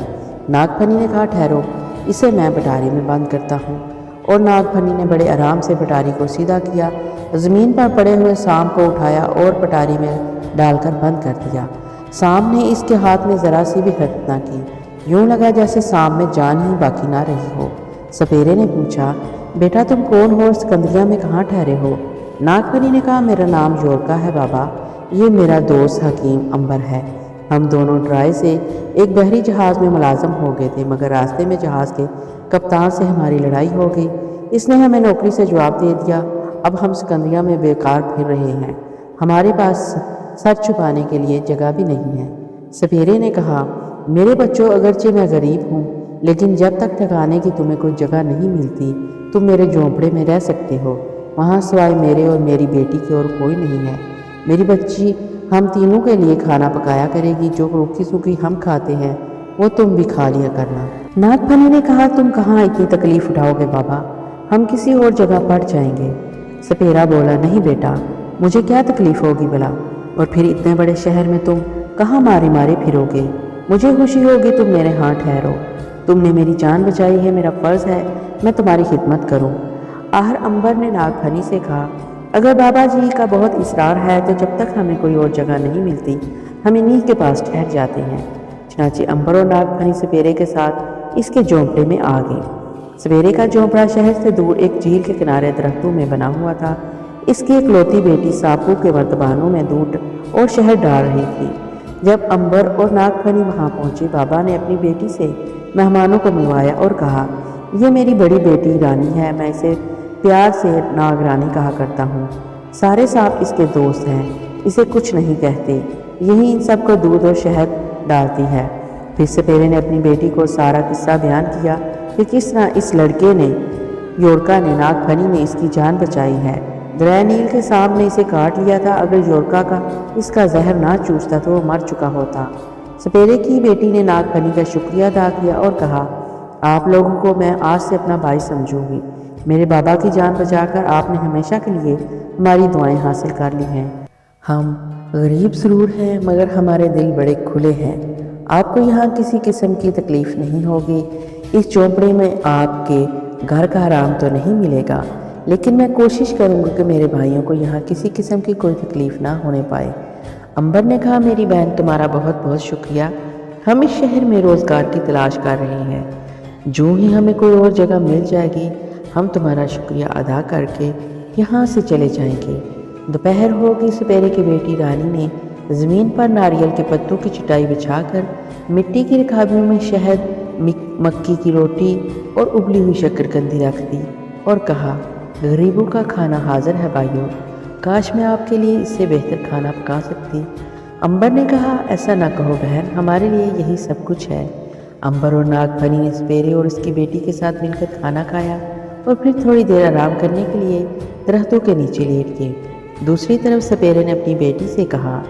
ناگ پھنی نے کہا، ٹھہرو، اسے میں پٹاری میں بند کرتا ہوں۔ اور ناگ پھنی نے بڑے آرام سے پٹاری کو سیدھا کیا، زمین پر پڑے ہوئے سانپ کو اٹھایا اور پٹاری میں ڈال کر بند کر دیا۔ سانپ نے اس کے ہاتھ میں ذرا سی بھی حرکت نہ کی، یوں لگا جیسے سانپ میں جان ہی باقی نہ رہی ہو۔ سپیرے نے پوچھا، بیٹا تم کون ہو اور سکندریہ میں کہاں ٹھہرے ہو؟ ناگ پھنی نے کہا، میرا نام یورکا ہے بابا، یہ میرا دوست حکیم امبر ہے۔ ہم دونوں ٹرائے سے ایک بحری جہاز میں ملازم ہو گئے تھے، مگر راستے میں جہاز کے کپتان سے ہماری لڑائی ہو گئی۔ اس نے ہمیں نوکری سے جواب دے دیا۔ اب ہم سکندریہ میں بیکار پھر رہے ہیں، ہمارے پاس سر چھپانے کے لیے جگہ بھی نہیں ہے۔ سپیرے نے کہا، میرے بچوں، اگرچہ میں غریب ہوں، لیکن جب تک ٹھکانے کی تمہیں کوئی جگہ نہیں ملتی، تم میرے جھونپڑے میں رہ سکتے ہو۔ وہاں سوائے میرے اور میری بیٹی کی اور کوئی نہیں ہے۔ میری بچی ہم تینوں کے لیے کھانا پکایا کرے گی، جو روکھی سوکھی ہم کھاتے ہیں وہ تم بھی کھا لیا کرنا۔ ناگ پھنی نے کہا، تم کہاں اتنی تکلیف اٹھاؤ گے بابا، ہم کسی اور جگہ پڑ جائیں گے۔ سپیرا بولا، نہیں بیٹا، مجھے کیا تکلیف ہوگی بلا، اور پھر اتنے بڑے شہر میں تم کہاں مارے مارے پھرو گے؟ مجھے خوشی ہوگی تم میرے ہاں ٹھہرو، تم نے میری جان بچائی ہے، میرا فرض ہے میں تمہاری خدمت کروں۔ آخر امبر نے ناگ پھنی سے کہا، اگر بابا جی کا بہت اصرار ہے تو جب تک ہمیں کوئی اور جگہ نہیں ملتی ہم انہی کے پاس ٹھہر جاتے ہیں۔ چنانچہ امبر اور ناگ پھنی سپیرے کے ساتھ اس کے جھونپڑے میں آ گئے۔ سپیرے کا جھونپڑا شہر سے دور ایک جھیل کے کنارے درختوں میں بنا ہوا تھا۔ اس کی اکلوتی بیٹی سانپوں کے مرتبانوں میں دودھ اور شہد ڈال رہی تھی۔ جب امبر اور ناگ پھنی وہاں پہنچے، بابا نے اپنی بیٹی سے مہمانوں کو ملوایا اور کہا، یہ میری بڑی بیٹی رانی ہے، میں اسے پیار سے ناگ رانی کہا کرتا ہوں۔ سارے سانپ اس کے دوست ہیں، اسے کچھ نہیں کہتے، یہی ان سب کو دودھ اور شہد ڈالتی ہے۔ پھر سپیرے نے اپنی بیٹی کو سارا قصہ بیان کیا کہ کس طرح اس لڑکے نے یورکا نے ناگ پھنی نے اس کی جان بچائی ہے۔ دریائے نیل کے سانپ نے اسے کاٹ لیا تھا، اگر یورکا کا اس کا زہر نہ چوستا تو وہ مر چکا ہوتا۔ سپیرے کی بیٹی نے ناگ پھنی کا شکریہ ادا کیا اور کہا، آپ لوگوں کو میں آج سے اپنا بھائی سمجھوں گی، میرے بابا کی جان بچا کر آپ نے ہمیشہ کے لیے ہماری دعائیں حاصل کر لی ہیں۔ ہم غریب ضرور ہیں مگر ہمارے دل بڑے کھلے ہیں، آپ کو یہاں کسی قسم کی تکلیف نہیں ہوگی۔ اس جھونپڑے میں آپ کے گھر کا آرام تو نہیں ملے گا، لیکن میں کوشش کروں گا کہ میرے بھائیوں کو یہاں کسی قسم کی کوئی تکلیف نہ ہونے پائے۔ امبر نے کہا، میری بہن تمہارا بہت بہت شکریہ، ہم اس شہر میں روزگار کی تلاش کر رہے ہیں، جو ہی ہمیں کوئی اور جگہ مل جائے گی ہم تمہارا شکریہ ادا کر کے یہاں سے چلے جائیں گے۔ دوپہر ہوگی، سپیرے کی بیٹی رانی نے زمین پر ناریل کے پتوں کی چٹائی بچھا کر مٹی کی رکابیوں میں شہد، مکی کی روٹی اور ابلی ہوئی شکرکندی رکھ دی اور کہا، غریبوں کا کھانا حاضر ہے بھائیوں، کاش میں آپ کے لیے اس سے بہتر کھانا پکا سکتی۔ امبر نے کہا، ایسا نہ کہو بہن، ہمارے لیے یہی سب کچھ ہے۔ امبر اور ناگ پھنی نے سپیرے اور اس کی بیٹی کے ساتھ مل کر کھانا کھایا اور پھر تھوڑی دیر آرام کرنے کے لیے درختوں کے نیچے لیٹ گئے۔ دوسری طرف سپیرے نے اپنی بیٹی سے کہا،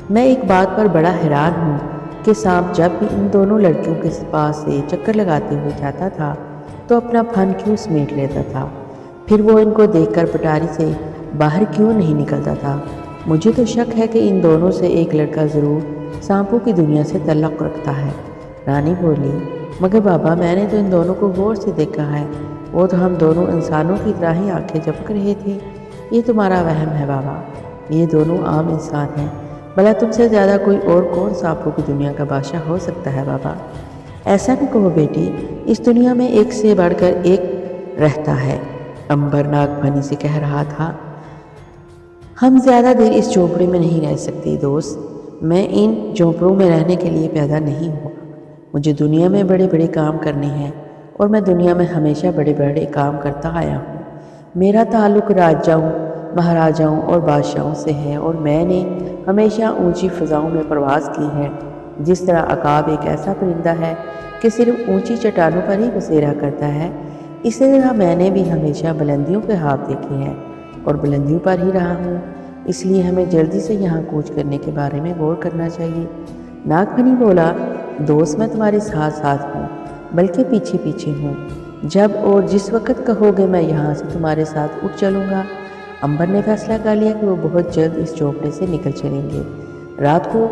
میں ایک بات پر بڑا حیران ہوں کہ سانپ جب بھی ان دونوں لڑکیوں کے پاس سے چکر لگاتے ہوئے جاتا تھا تو اپنا پھن کیوں سمیٹ لیتا تھا، پھر وہ ان کو دیکھ کر پٹاری سے باہر کیوں نہیں نکلتا تھا؟ مجھے تو شک ہے کہ ان دونوں سے ایک لڑکا ضرور سانپوں کی دنیا سے تعلق رکھتا ہے۔ رانی بولی، مگر بابا میں نے تو ان دونوں کو غور سے دیکھا ہے، وہ تو ہم دونوں انسانوں کی طرح ہی آنکھیں جھپک رہے تھے۔ یہ تمہارا وہم ہے بابا، یہ دونوں عام انسان ہیں، بھلا تم سے زیادہ کوئی اور کون سانپوں کی دنیا کا بادشاہ ہو سکتا ہے بابا؟ ایسا نہ کہو بیٹی، اس دنیا میں ایک سے بڑھ کر ایک رہتا ہے، امبر ناگ پھنی سے کہہ رہا تھا۔ ہم زیادہ دیر اس جھونپڑے میں نہیں رہ سکتے دوست، میں ان جھونپڑوں میں رہنے کے لیے پیدا نہیں ہوا، مجھے دنیا میں بڑے بڑے کام کرنے ہیں اور میں دنیا میں ہمیشہ بڑے بڑے کام کرتا آیا ہوں۔ میرا تعلق راجاؤں، مہاراجاؤں اور بادشاہوں سے ہے اور میں نے ہمیشہ اونچی فضاؤں میں پرواز کی ہے۔ جس طرح عقاب ایک ایسا پرندہ ہے کہ صرف اونچی چٹانوں پر ہی بسیرا کرتا ہے، اسی طرح میں نے بھی ہمیشہ بلندیوں کے خواب دیکھے ہیں اور بلندیوں پر ہی رہا ہوں، اس لیے ہمیں جلدی سے یہاں کوچ کرنے کے بارے میں غور کرنا چاہیے۔ ناگ پھنی بولا، دوست میں تمہارے ساتھ ساتھ ہوں بلکہ پیچھے پیچھے ہوں، جب اور جس وقت کہو گے میں یہاں سے تمہارے ساتھ اٹھ چلوں گا۔ امبر نے فیصلہ کر لیا کہ وہ بہت جلد اس جھونپڑے سے نکل چلیں گے۔ رات کو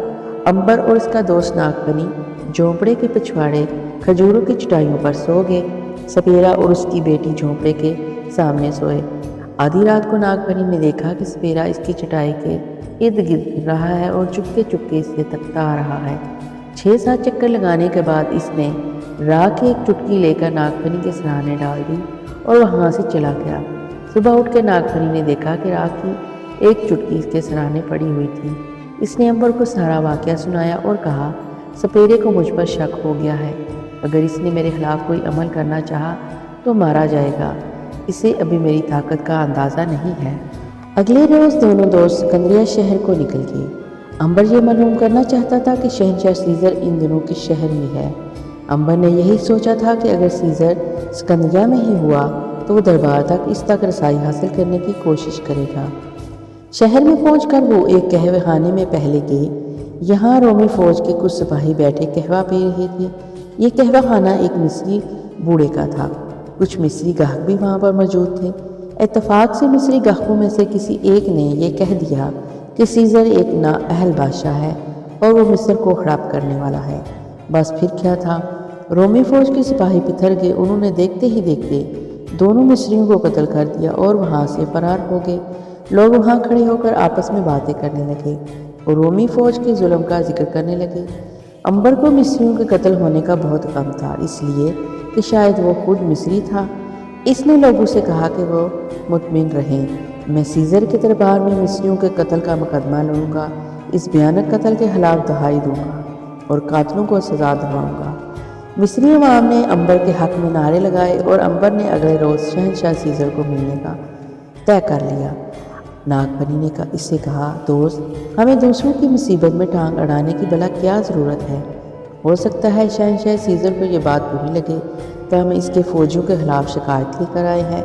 امبر اور اس کا دوست ناگ پھنی جھونپڑے کے پچھواڑے کھجوروں کی چٹائیوں پر سو گئے۔ سپیرا اور اس کی بیٹی جھونپڑے کے سامنے سوئے۔ آدھی رات کو ناگ پھنی نے دیکھا کہ سپیرا اس کی چٹائی کے ارد گرد پھر رہا ہے اور چپکے چپکے اس سے تکتا آ رہا ہے۔ 6-7 چکر لگانے کے بعد اس نے راکھ کی ایک چٹکی لے کر ناگ پھنی کے سرہانے ڈال دی اور وہاں سے چلا گیا۔ صبح اٹھ کے ناگ پھنی نے دیکھا کہ راکھ کی ایک چٹکی اس کے سرہانے پڑی ہوئی تھی۔ اس نے امبر کو سارا واقعہ سنایا اور کہا، سپیرے کو مجھ پر شک ہو گیا ہے، اگر اس نے میرے خلاف کوئی عمل کرنا چاہا تو مارا جائے گا، اسے ابھی میری طاقت کا اندازہ نہیں ہے۔ اگلے روز دونوں دوست سکندریہ شہر کو نکل گئے۔ امبر یہ معلوم کرنا چاہتا تھا کہ شہنشاہ سیزر ان دنوں کس شہر میں ہے۔ امبر نے یہی سوچا تھا کہ اگر سیزر سکندریہ میں ہی ہوا تو وہ دربار تک اس تک رسائی حاصل کرنے کی کوشش کرے گا۔ شہر میں پہنچ کر وہ ایک قہوہ خانے میں پہلے گئے۔ یہاں رومی فوج کے کچھ سپاہی بیٹھے قہوہ پی رہے تھے۔ یہ قہوہ خانہ ایک مصری بوڑھے کا تھا۔ کچھ مصری گاہک بھی وہاں پر موجود تھے۔ اتفاق سے مصری گاہکوں میں سے کسی ایک نے یہ کہہ دیا کہ سیزر ایک نااہل بادشاہ ہے اور وہ مصر کو ہڑپ کرنے والا ہے۔ بس پھر کیا تھا، رومی فوج کے سپاہی پتھر گئے۔ انہوں نے دیکھتے ہی دیکھتے دونوں مصریوں کو قتل کر دیا اور وہاں سے فرار ہو گئے۔ لوگ وہاں کھڑے ہو کر آپس میں باتیں کرنے لگے اور رومی فوج کے ظلم کا ذکر کرنے لگے۔ امبر کو مصریوں کے قتل ہونے کا بہت غم تھا، اس لیے کہ شاید وہ خود مصری تھا۔ اس نے لوگوں سے کہا کہ وہ مطمئن رہیں، میں سیزر کے دربار میں مصریوں کے قتل کا مقدمہ لڑوں گا، اس بھیانک قتل کے خلاف دہائی دوں گا اور قاتلوں کو سزا دلواؤں گا۔ مصری عوام نے امبر کے حق میں نعرے لگائے اور امبر نے اگلے روز شہنشاہ سیزر کو ملنے کا طے کر لیا۔ ناگ فنی نے اس سے کہا، دوست، ہمیں دوسروں کی مصیبت میں ٹانگ اڑانے کی بھلا کیا ضرورت ہے؟ ہو سکتا ہے شہنشاہ سیزر کو یہ بات بری لگے تو ہم اس کے فوجیوں کے خلاف شکایت لے کر آئے ہیں۔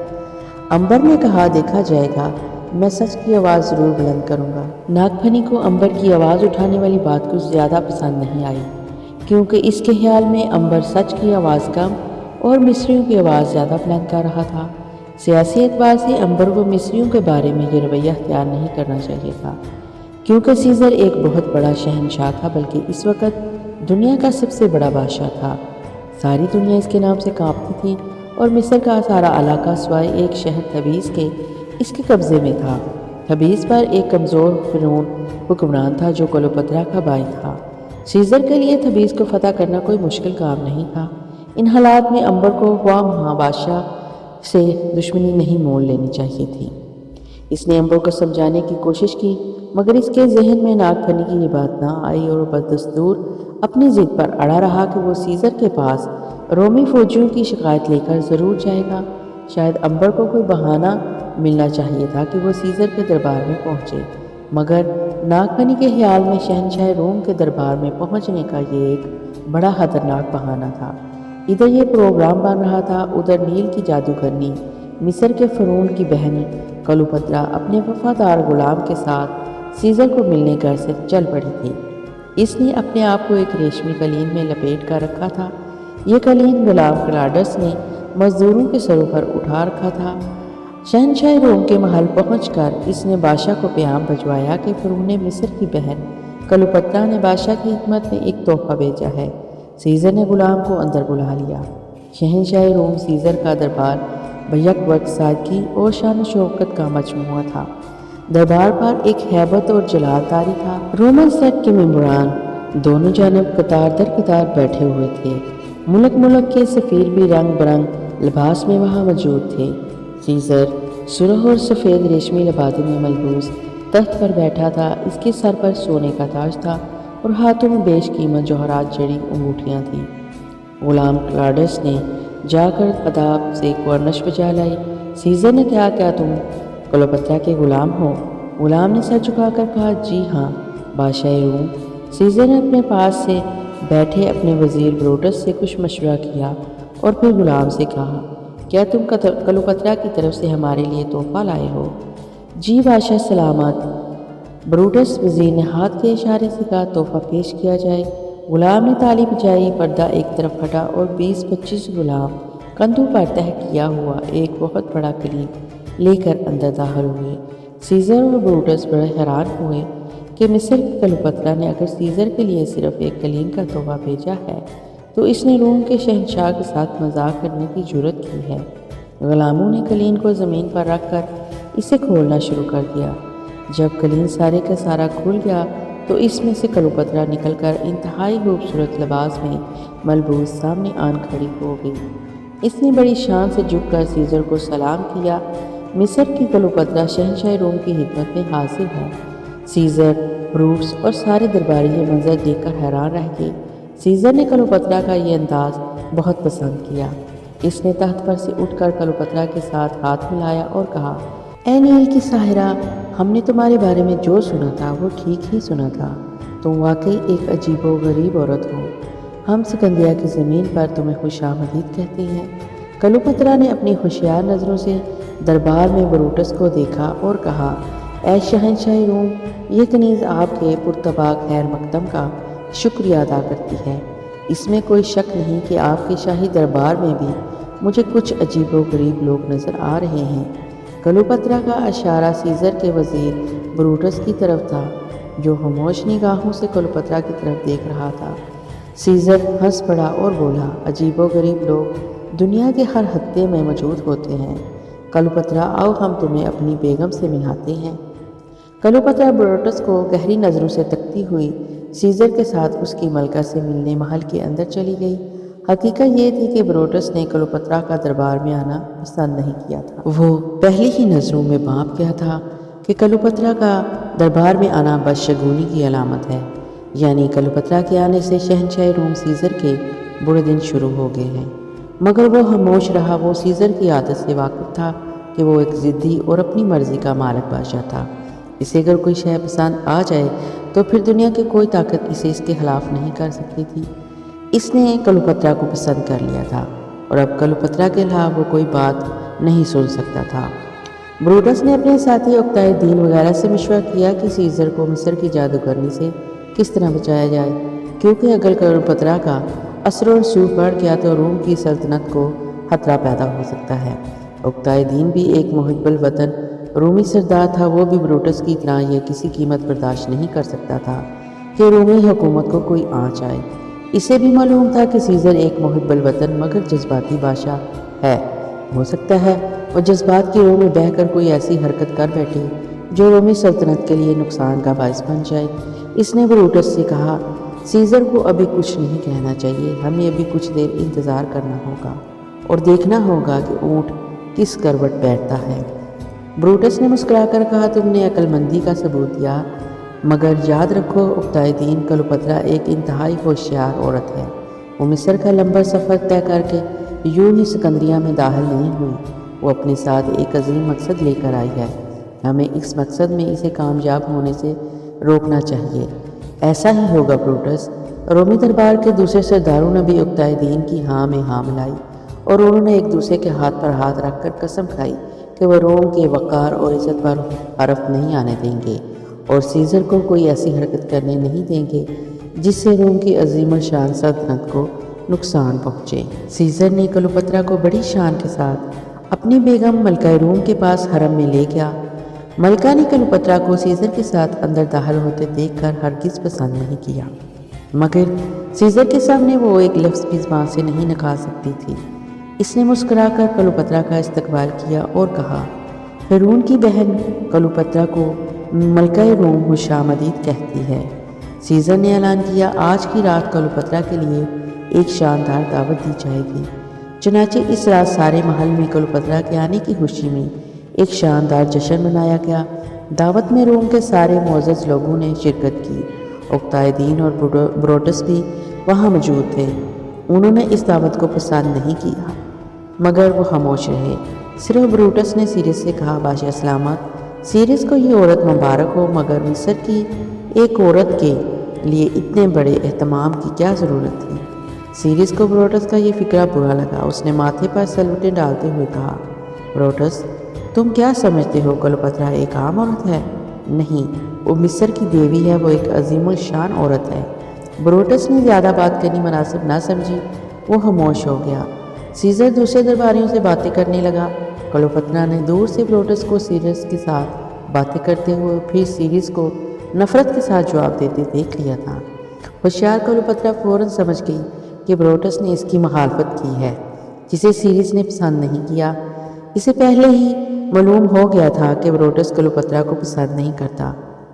امبر نے کہا، دیکھا جائے گا، میں سچ کی آواز ضرور بلند کروں گا۔ ناگ فنی کو امبر کی آواز اٹھانے والی بات کچھ زیادہ پسند نہیں آئی، کیونکہ اس کے خیال میں امبر سچ کی آواز کم اور مصریوں کی آواز زیادہ بلند کر رہا تھا۔ سیاسی اعتبار سے امبر کو مصریوں کے بارے میں یہ رویہ اختیار نہیں کرنا چاہیے تھا، کیونکہ سیزر ایک بہت بڑا شہنشاہ تھا، بلکہ اس وقت دنیا کا سب سے بڑا بادشاہ تھا۔ ساری دنیا اس کے نام سے کانپتی تھی اور مصر کا سارا علاقہ سوائے ایک شہر تبیز کے اس کے قبضے میں تھا۔ تبیز پر ایک کمزور فرعون حکمران تھا جو کلوپترا کا بھائی تھا۔ سیزر کے لیے تبیز کو فتح کرنا کوئی مشکل کام نہیں تھا۔ ان حالات میں امبر کو خواہ مخواہ بادشاہ سے دشمنی نہیں مول لینی چاہیے تھی۔ اس نے امبر کو سمجھانے کی کوشش کی، مگر اس کے ذہن میں ناگ فنی کی یہ بات نہ آئی اور وہ بدستور اپنی ضد پر اڑا رہا کہ وہ سیزر کے پاس رومی فوجیوں کی شکایت لے کر ضرور جائے گا۔ شاید امبر کو کوئی بہانہ ملنا چاہیے تھا کہ وہ سیزر کے دربار میں پہنچے، مگر ناگ فنی کے خیال میں شہنشاہ روم کے دربار میں پہنچنے کا یہ ایک بڑا خطرناک بہانہ تھا۔ ادھر یہ پروگرام بن رہا تھا، ادھر نیل کی جادوگرنی مصر کے فرعون کی بہن کلوپترا اپنے وفادار غلام کے ساتھ سیزر کو ملنے گھر سے چل پڑی تھی۔ اس نے اپنے آپ کو ایک ریشمی قلین میں لپیٹ کر رکھا تھا۔ یہ قلین غلام کلاڈس نے مزدوروں کے سروں پر اٹھا رکھا تھا۔ شہنشاہ روم کے محل پہنچ کر اس نے بادشاہ کو پیام بھجوایا کہ فرعون مصر کی بہن کلوپترا نے بادشاہ کی خدمت میں ایک تحفہ بھیجا ہے۔ سیزر نے غلام کو اندر بلا لیا۔ شہنشاہ روم سیزر کا دربار بیک وقت سادگی اور شان و شوکت کا مجموعہ تھا۔ دربار پر ایک ہیبت اور جلال طاری تھا۔ رومن سیٹ کے ممبران دونوں جانب قطار در قطار بیٹھے ہوئے تھے۔ ملک ملک کے سفیر بھی رنگ برنگ لباس میں وہاں موجود تھے۔ سیزر سرخ اور سفید ریشمی لبادے میں ملبوس تخت پر بیٹھا تھا۔ اس کے سر پر سونے کا تاج تھا اور ہاتھوں میں بیش قیمت جوہرات جڑی انگوٹھیاں تھیں۔ غلام کلاڈس نے جا کر اداب سے کورنش بجا لائی۔ سیزر نے کہا، کیا تم کلوپترا کے غلام ہو؟ غلام نے سر جھکا کر کہا، جی ہاں بادشاہ روم۔ سیزر نے اپنے پاس سے بیٹھے اپنے وزیر بروٹس سے کچھ مشورہ کیا اور پھر غلام سے کہا، کیا تم کلوپترا کی طرف سے ہمارے لیے تحفہ لائے ہو؟ جی بادشاہ سلامت۔ بروٹس وزیر نے ہاتھ کے اشارے سے کہا، تحفہ پیش کیا جائے۔ غلام نے تالی بجائی، پردہ ایک طرف ہٹا اور 20-25 غلام کندھوں پر تہہ کیا ہوا ایک بہت بڑا قلین لے کر اندر داخل ہوئے۔ سیزر اور بروٹس بڑے حیران ہوئے کہ مصر کی کلوپترا نے اگر سیزر کے لیے صرف ایک قلین کا تحفہ بھیجا ہے تو اس نے روم کے شہنشاہ کے ساتھ مذاق کرنے کی جرات کی ہے۔ غلاموں نے قلین کو زمین پر رکھ کر اسے کھولنا شروع کر دیا۔ جب قلین سارے کا سارا کھل گیا تو اس میں سے کلوپترا نکل کر انتہائی خوبصورت لباس میں ملبوس سامنے آن کھڑی ہو گئی۔ اس نے بڑی شان سے جھک کر سیزر کو سلام کیا۔ مصر کی کلوپترا شہنشاہ روم کی خدمت میں حاضر ہے۔ سیزر، بروٹس اور سارے درباری یہ منظر دیکھ کر حیران رہ گئے۔ سیزر نے کلوپترا کا یہ انداز بہت پسند کیا۔ اس نے تخت پر سے اٹھ کر کلوپترا کے ساتھ ہاتھ ملایا اور کہا، اے نیل کی ساحرہ، ہم نے تمہارے بارے میں جو سنا تھا وہ ٹھیک ہی سنا تھا۔ تم واقعی ایک عجیب و غریب عورت ہو۔ ہم سکندریہ کی زمین پر تمہیں خوش آمدید کہتے ہیں۔ کلوپترا نے اپنی ہوشیار نظروں سے دربار میں بروٹس کو دیکھا اور کہا، اے شہنشاہ روم، یہ کنیز آپ کے پرتپاک خیر مقدم کا شکریہ ادا کرتی ہے۔ اس میں کوئی شک نہیں کہ آپ کے شاہی دربار میں بھی مجھے کچھ عجیب و غریب لوگ نظر آ رہے ہیں۔ کلوپترا کا اشارہ سیزر کے وزیر بروٹس کی طرف تھا، جو خاموش نگاہوں سے کلوپترا کی طرف دیکھ رہا تھا۔ سیزر ہنس پڑا اور بولا، عجیب و غریب لوگ دنیا کے ہر خطے میں موجود ہوتے ہیں۔ کلوپترا، آؤ ہم تمہیں اپنی بیگم سے ملاتے ہیں۔ کلوپترا بروٹس کو گہری نظروں سے تکتی ہوئی سیزر کے ساتھ اس کی ملکہ سے ملنے محل کے اندر چلی گئی۔ حقیقت یہ تھی کہ بروٹس نے کلوپترا کا دربار میں آنا پسند نہیں کیا تھا۔ وہ پہلی ہی نظروں میں بھانپ گیا تھا کہ کلوپترا کا دربار میں آنا بدشگونی کی علامت ہے، یعنی کلوپترا کے آنے سے شہنشاہ روم سیزر کے برے دن شروع ہو گئے ہیں۔ مگر وہ خاموش رہا۔ وہ سیزر کی عادت سے واقف تھا کہ وہ ایک ضدی اور اپنی مرضی کا مالک بادشاہ تھا۔ اسے اگر کوئی شے پسند آ جائے تو پھر دنیا کی کوئی طاقت اسے اس کے خلاف نہیں کر سکتی تھی۔ اس نے کلوپترا کو پسند کر لیا تھا اور اب کلوپترا کے خلاف وہ کوئی بات نہیں سن سکتا تھا۔ بروٹس نے اپنے ساتھی عقدۂ دین وغیرہ سے مشورہ کیا کہ سیزر کو مصر کی جادوگرنی سے کس طرح بچایا جائے، کیونکہ اگر کلوپترا کا اثر و رسوخ بڑھ گیا تو روم کی سلطنت کو خطرہ پیدا ہو سکتا ہے۔ عقدۂ دین بھی ایک محب الوطن رومی سردار تھا۔ وہ بھی بروٹس کی طرح یہ کسی قیمت برداشت نہیں کر سکتا تھا کہ رومی حکومت کو کوئی آنچ آئے۔ اسے بھی معلوم تھا کہ سیزر ایک محب الوطن مگر جذباتی بادشاہ ہے۔ ہو سکتا ہے وہ جذبات کی روح میں بہہ کر کوئی ایسی حرکت کر بیٹھے جو رومی سلطنت کے لیے نقصان کا باعث بن جائے۔ اس نے بروٹس سے کہا، سیزر کو ابھی کچھ نہیں کہنا چاہیے، ہمیں ابھی کچھ دیر انتظار کرنا ہوگا اور دیکھنا ہوگا کہ اونٹ کس کروٹ بیٹھتا ہے۔ بروٹس نے مسکرا کر کہا، تم نے عقل مندی کا ثبوت دیا، مگر یاد رکھو عقدۂ دین، کلوپترا ایک انتہائی ہوشیار عورت ہے۔ وہ مصر کا لمبا سفر طے کر کے یوں ہی سکندریہ میں داخل نہیں ہوئی، وہ اپنے ساتھ ایک عظیم مقصد لے کر آئی ہے۔ ہمیں اس مقصد میں اسے کامیاب ہونے سے روکنا چاہیے۔ ایسا ہی ہوگا بروٹس۔ رومی دربار کے دوسرے سرداروں نے بھی عقدۂ دین کی ہاں میں ہاں ملائی اور انہوں نے ایک دوسرے کے ہاتھ پر ہاتھ رکھ کر قسم کھائی کہ وہ روم کے وقار اور عزت پر حرف نہیں آنے دیں گے اور سیزر کو کوئی ایسی حرکت کرنے نہیں دیں گے جس سے روم کی عظیم الشان سلطنت کو نقصان پہنچے۔ سیزر نے کلوپترا کو بڑی شان کے ساتھ اپنی بیگم ملکہ روم کے پاس حرم میں لے گیا۔ ملکہ نے کلوپترا کو سیزر کے ساتھ اندر داخل ہوتے دیکھ کر ہرگز پسند نہیں کیا، مگر سیزر کے سامنے وہ ایک لفظ بھی زبان سے نہیں نکال سکتی تھی۔ اس نے مسکرا کر کلوپترا کا استقبال کیا اور کہا، ہیرون کی بہن کلوپترا کو ملکہ روم خوش آمدید کہتی ہے۔ سیزر نے اعلان کیا، آج کی رات کلوپترا کے لیے ایک شاندار دعوت دی جائے گی۔ چنانچہ اس رات سارے محل میں کلوپترا کے آنے کی خوشی میں ایک شاندار جشن منایا گیا۔ دعوت میں روم کے سارے معزز لوگوں نے شرکت کی۔ عقدۂ دین اور بروٹس بھی وہاں موجود تھے۔ انہوں نے اس دعوت کو پسند نہیں کیا مگر وہ خاموش رہے۔ صرف بروٹس نے سیریس سے کہا، بادشاہ سلامت، سیریس کو یہ عورت مبارک ہو، مگر مصر کی ایک عورت کے لیے اتنے بڑے اہتمام کی کیا ضرورت تھی؟ سیریس کو بروٹس کا یہ فکرہ برا لگا۔ اس نے ماتھے پر سلوٹیں ڈالتے ہوئے کہا، بروٹس، تم کیا سمجھتے ہو کلوپترا ایک عام عورت ہے؟ نہیں، وہ مصر کی دیوی ہے، وہ ایک عظیم الشان عورت ہے۔ بروٹس نے زیادہ بات کرنی مناسب نہ سمجھی، وہ خاموش ہو گیا۔ سیزر دوسرے درباریوں سے باتیں کرنے لگا۔ کلوپترا نے دور سے بروٹس کو سیریس کے ساتھ باتیں کرتے ہوئے پھر سیریس کو نفرت کے ساتھ جواب دیتے دیکھ لیا تھا۔ ہوشیار کلوپترا فوراً سمجھ گئی کہ بروٹس نے اس کی مخالفت کی ہے، جسے سیریس نے پسند نہیں کیا۔ اسے پہلے ہی معلوم ہو گیا تھا کہ بروٹس کلوپترا کو پسند نہیں کرتا،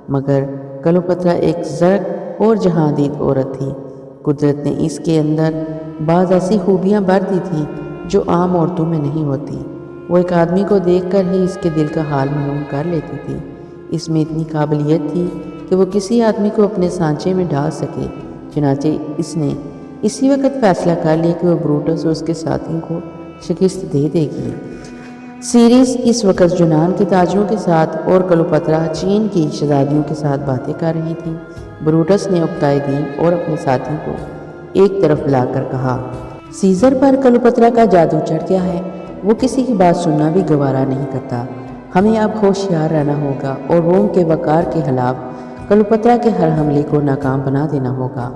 مگر کلوپترا ایک زرق اور جہاندید عورت تھی۔ قدرت نے اس کے اندر بعض ایسی خوبیاں بر دی تھیں جو عام عورتوں میں نہیں ہوتی۔ وہ ایک آدمی کو دیکھ کر ہی اس کے دل کا حال معلوم کر لیتی تھی۔ اس میں اتنی قابلیت تھی کہ وہ کسی آدمی کو اپنے سانچے میں ڈال سکے۔ چنانچہ اس نے اسی وقت فیصلہ کر لیا کہ وہ بروٹس اور اس کے ساتھیوں کو شکست دے دے گی۔ سیریس اس وقت یونان کے تاجروں کے ساتھ اور کلوپترا چین کی شہزادیوں کے ساتھ باتیں کر رہی تھیں۔ بروٹس نے اکتائے دین اور اپنے ساتھی کو ایک طرف بلا کر کہا، سیزر پر کلوپترا کا جادو چڑھ گیا ہے، وہ کسی کی بات سننا بھی گوارا نہیں کرتا۔ ہمیں اب ہوشیار رہنا ہوگا اور روم کے وقار کے خلاف کلوپترا کے ہر حملے کو ناکام بنا دینا ہوگا۔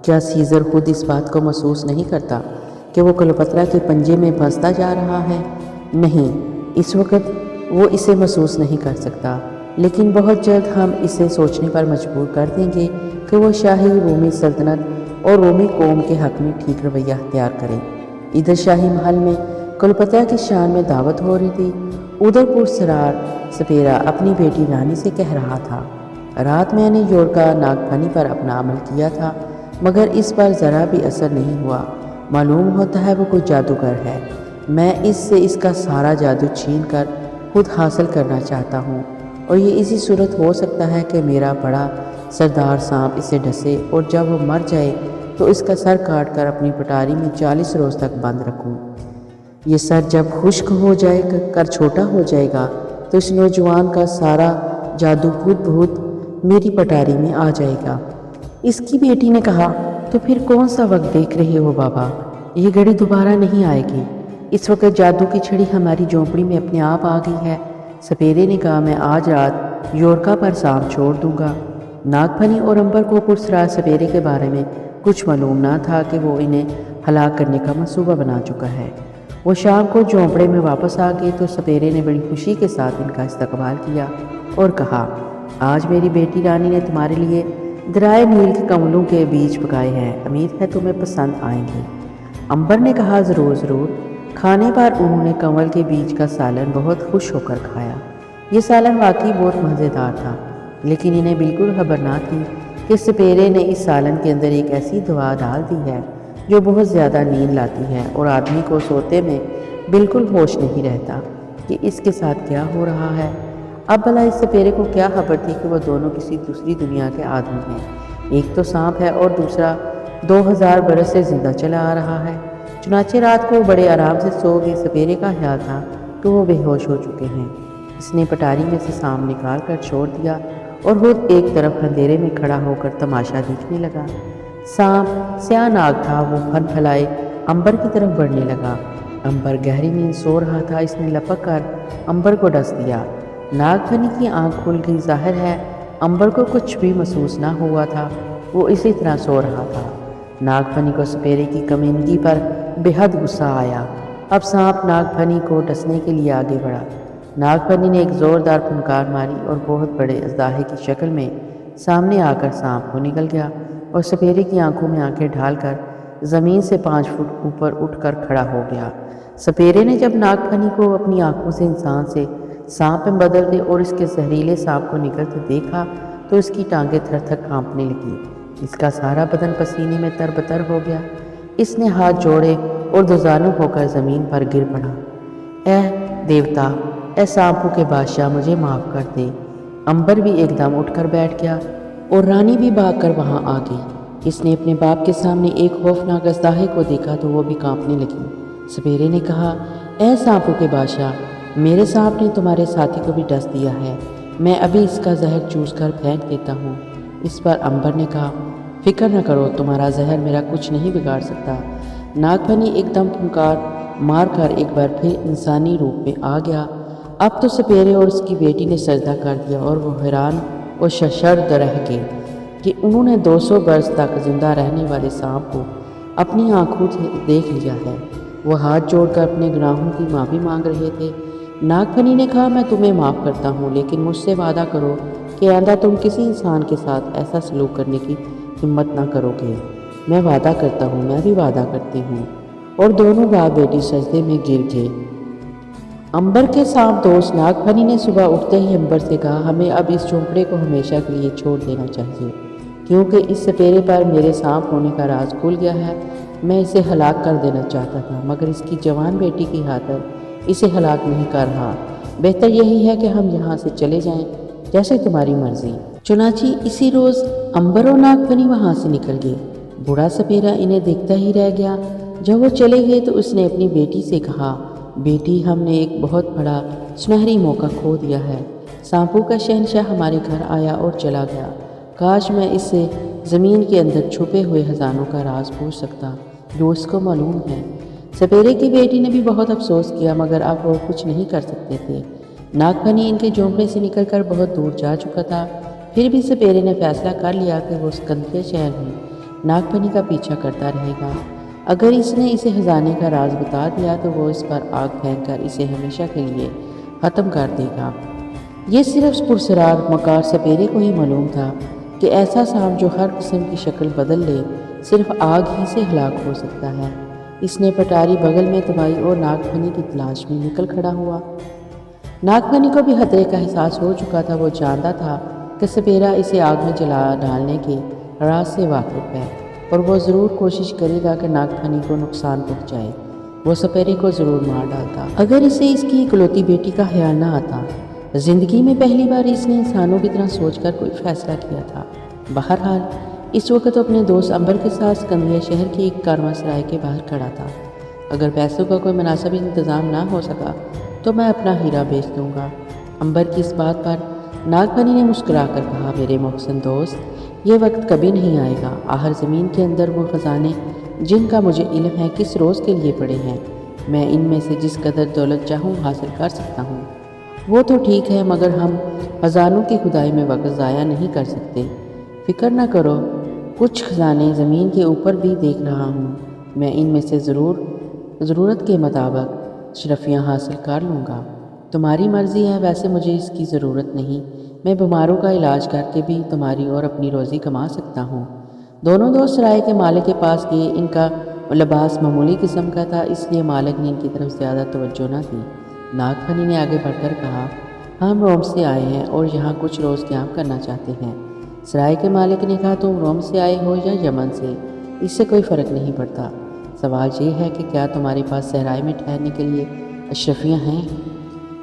کیا سیزر خود اس بات کو محسوس نہیں کرتا کہ وہ کلوپترا کے پنجے میں پھنستا جا رہا ہے؟ نہیں، اس وقت وہ اسے محسوس نہیں کر سکتا، لیکن بہت جلد ہم اسے سوچنے پر مجبور کر دیں گے کہ وہ شاہی رومی سلطنت اور رومی قوم کے حق میں ٹھیک رویہ اختیار کرے۔ ادھر شاہی محل میں کلوپترا کی شان میں دعوت ہو رہی تھی، ادھر پرسرار سپیرا اپنی بیٹی رانی سے کہہ رہا تھا، رات میں نے یورکا ناگفنی پر اپنا عمل کیا تھا، مگر اس پر ذرا بھی اثر نہیں ہوا۔ معلوم ہوتا ہے وہ کوئی جادوگر ہے۔ میں اس سے اس کا سارا جادو چھین کر خود حاصل کرنا چاہتا ہوں، اور یہ اسی صورت ہو سکتا ہے کہ میرا بڑا سردار سانپ اسے ڈسے اور جب وہ مر جائے تو اس کا سر کاٹ کر اپنی پٹاری میں 40 روز تک بند رکھوں۔ یہ سر جب خشک ہو جائے کر چھوٹا ہو جائے گا تو اس نوجوان کا سارا جادو خود بخود میری پٹاری میں آ جائے گا۔ اس کی بیٹی نے کہا، تو پھر کون سا وقت دیکھ رہے ہو بابا؟ یہ گھڑی دوبارہ نہیں آئے گی۔ اس وقت جادو کی چھڑی ہماری جھونپڑی میں اپنے آپ آ گئی ہے۔ سپیرے نے کہا، میں آج رات یورکا پر سانپ چھوڑ دوں گا۔ ناگفنی اور امبر کو پرسرار سپیرے کے بارے میں کچھ معلوم نہ تھا کہ وہ انہیں ہلاک کرنے کا منصوبہ بنا چکا ہے۔ وہ شام کو جھونپڑے میں واپس آ گئے تو سپیرے نے بڑی خوشی کے ساتھ ان کا استقبال کیا اور کہا، آج میری بیٹی رانی نے تمہارے لیے درائے نیل کے کملوں کے بیج پکائے ہیں، امید ہے تمہیں پسند آئیں گے۔ امبر نے کہا، ضرور ضرور۔ کھانے پر انہوں نے کنول کے بیج کا سالن بہت خوش ہو کر کھایا۔ یہ سالن واقعی بہت مزیدار تھا، لیکن انہیں بالکل خبر نہ تھی کہ سپیرے نے اس سالن کے اندر ایک ایسی دوا ڈال دی ہے جو بہت زیادہ نیند لاتی ہے اور آدمی کو سوتے میں بالکل ہوش نہیں رہتا کہ اس کے ساتھ کیا ہو رہا ہے۔ اب بھلا اس سپیرے کو کیا خبر تھی کہ وہ دونوں کسی دوسری دنیا کے آدمی ہیں؟ ایک تو سانپ ہے اور دوسرا 2000 برس سے زندہ چلا آ رہا ہے۔ چنانچہ رات کو بڑے آرام سے سو گئے۔ سپیرے کا خیال تھا کہ وہ بے ہوش ہو چکے ہیں۔ اس نے پٹاری میں سے سانپ نکال کر چھوڑ دیا اور خود ایک طرف اندھیرے میں کھڑا ہو کر تماشا دیکھنے لگا۔ سانپ سیاہ ناگ تھا، وہ پھن پھلائے امبر کی طرف بڑھنے لگا۔ امبر گہری نیند سو رہا تھا، اس نے لپک کر امبر کو ڈس دیا۔ ناگفنی کی آنکھ کھل گئی، ظاہر ہے امبر کو کچھ بھی محسوس نہ ہوا تھا، وہ اسی طرح سو رہا تھا۔ ناگفنی کو سپیرے کی کمینگی پر بے حد غصہ آیا۔ اب سانپ ناگفنی کو ڈسنے کے لیے آگے بڑھا۔ ناگفنی نے ایک زوردار پھنکار ماری اور بہت بڑے اژدہے کی شکل میں سامنے آ کر سانپ کو نگل گیا اور سپیرے کی آنکھوں میں آنکھیں ڈال کر زمین سے 5 فٹ اوپر اٹھ کر کھڑا ہو گیا۔ سپیرے نے جب ناگفنی کو اپنی آنکھوں سے انسان سے سانپ میں بدل دے اور اس کے زہریلے سانپ کو نکلتے دیکھا تو اس کی ٹانگیں تھر تھر کانپنے لگی، اس کا سارا بدن پسینے میں تر بتر ہو گیا۔ اس نے ہاتھ جوڑے اور دوزانو ہو کر زمین پر گر پڑا۔ اے دیوتا، اے سانپوں کے بادشاہ، مجھے معاف کر دے۔ امبر بھی ایک دم اٹھ کر بیٹھ گیا اور رانی بھی بھاگ کر وہاں آ گئی۔ اس نے اپنے باپ کے سامنے ایک خوفناک اژدہے کو دیکھا تو وہ بھی کانپنے لگی۔ سپیرے نے کہا، اے سانپوں کے بادشاہ، میرے سانپ نے تمہارے ساتھی کو بھی ڈس دیا ہے، میں ابھی اس کا زہر چوس کر پھینک دیتا ہوں۔ اس پر امبر نے کہا، فکر نہ کرو، تمہارا زہر میرا کچھ نہیں بگاڑ سکتا۔ ناگفنی ایک دم پھنکار مار کر ایک بار پھر انسانی روپ میں آ گیا۔ اب تو سپیرے اور اس کی بیٹی نے سجدہ کر دیا اور وہ حیران اور شرمندہ رہ گئے کہ انہوں نے 200 برس تک زندہ رہنے والے سانپ کو اپنی آنکھوں سے دیکھ لیا ہے۔ وہ ہاتھ جوڑ کر اپنے گناہوں کی معافی مانگ رہے تھے۔ ناگفنی نے کہا، میں تمہیں معاف کرتا ہوں، لیکن مجھ سے وعدہ کرو کہ آئندہ تم کسی انسان کے ساتھ ایسا سلوک کرنے کی ہمت نہ کرو گے۔ میں وعدہ کرتا ہوں، میں بھی وعدہ کرتی ہوں۔ اور دونوں باپ بیٹی سجدے میں گر گئے۔ امبر کے سانپ دوست ناگفنی نے صبح اٹھتے ہی امبر سے کہا، ہمیں اب اس جھونپڑے کو ہمیشہ کے لیے چھوڑ دینا چاہیے، کیونکہ اس سپیرے پر میرے سانپ ہونے کا راز کھل گیا ہے۔ میں اسے ہلاک کر دینا چاہتا تھا، مگر اس کی جوان بیٹی کی خاطر اسے ہلاک نہیں کر رہا۔ بہتر یہی ہے کہ ہم یہاں سے چلے جائیں۔ جیسے تمہاری مرضی۔ چنانچہ اسی روز عنبر اور ناگفنی وہاں سے نکل گئے۔ بوڑھا سپیرا انہیں دیکھتا ہی رہ گیا۔ جب وہ چلے گئے تو اس نے اپنی بیٹی سے کہا، بیٹی، ہم نے ایک بہت بڑا سنہری موقع کھو دیا ہے۔ سانپوں کا شہنشاہ ہمارے گھر آیا اور چلا گیا۔ کاش میں اس سے زمین کے اندر چھپے ہوئے خزانوں کا راز پوچھ سکتا جو اس کو معلوم ہے۔ سپیرے کی بیٹی نے بھی بہت افسوس کیا، مگر اب وہ کچھ نہیں کر سکتے تھے۔ ناگفنی ان کے جھونپڑے سے نکل کر بہت دور جا چکا تھا۔ پھر بھی سپیرے نے فیصلہ کر لیا کہ وہ سکندریہ شہر میں ناگفنی کا پیچھا کرتا رہے گا۔ اگر اس نے اسے خزانے کا راز بتا دیا تو وہ اس پر آگ پھینک کر اسے ہمیشہ کے لیے ختم کر دے گا۔ یہ صرف پرسرار مکار سپیرے کو ہی معلوم تھا کہ ایسا سانپ جو ہر قسم کی شکل بدل لے صرف آگ ہی سے ہلاک ہو سکتا ہے۔ اس نے پٹاری بغل میں دبائی اور ناگفنی کی تلاش میں نکل کھڑا ہوا۔ ناگفنی کو بھی خطرے کا احساس ہو چکا تھا۔ وہ جانتا تھا کہ سپیرا اسے آگ میں جلا ڈالنے کے راز سے واقف ہے اور وہ ضرور کوشش کرے گا کہ ناگفنی کو نقصان پہنچائے۔ وہ سپیرے کو ضرور مار ڈالتا اگر اسے اس کی اکلوتی بیٹی کا خیال نہ آتا۔ زندگی میں پہلی بار اس نے انسانوں کی طرح سوچ کر کوئی فیصلہ کیا تھا۔ بہرحال اس وقت اپنے دوست عنبر کے ساتھ سکندریہ شہر کی ایک کارواں سرائے کے باہر کھڑا تھا۔ اگر پیسوں کا کوئی مناسب انتظام نہ ہو سکا تو میں اپنا ہیرا بیچ دوں گا۔ عنبر کی اس بات پر ناگفنی نے مسکرا کر کہا، میرے محسن دوست، یہ وقت کبھی نہیں آئے گا۔ آخر زمین کے اندر وہ خزانے جن کا مجھے علم ہے کس روز کے لیے پڑے ہیں۔ میں ان میں سے جس قدر دولت چاہوں حاصل کر سکتا ہوں۔ وہ تو ٹھیک ہے، مگر ہم خزانوں کی کھدائی میں وقت ضائع نہیں کر سکتے۔ فکر نہ کرو، کچھ خزانے زمین کے اوپر بھی دیکھ رہا ہوں۔ میں ان میں سے ضرورت کے مطابق اشرفیاں حاصل کر لوں گا۔ تمہاری مرضی ہے، ویسے مجھے اس کی ضرورت نہیں۔ میں بیماروں کا علاج کر کے بھی تمہاری اور اپنی روزی کما سکتا ہوں۔ دونوں دوست سرائے کے مالک کے پاس گئے۔ ان کا لباس معمولی قسم کا تھا، اس لیے مالک نے ان کی طرف زیادہ توجہ نہ دی۔ ناگفنی نے آگے بڑھ کر کہا، ہم روم سے آئے ہیں اور یہاں کچھ روز قیام کرنا چاہتے ہیں۔ سرائے کے مالک نے کہا، تم روم سے آئے ہو یا یمن سے، اس سے کوئی فرق نہیں پڑتا۔ سوال یہ ہے کہ کیا تمہارے پاس صحرائے میں ٹھہرنے کے لیے اشرفیاں ہیں؟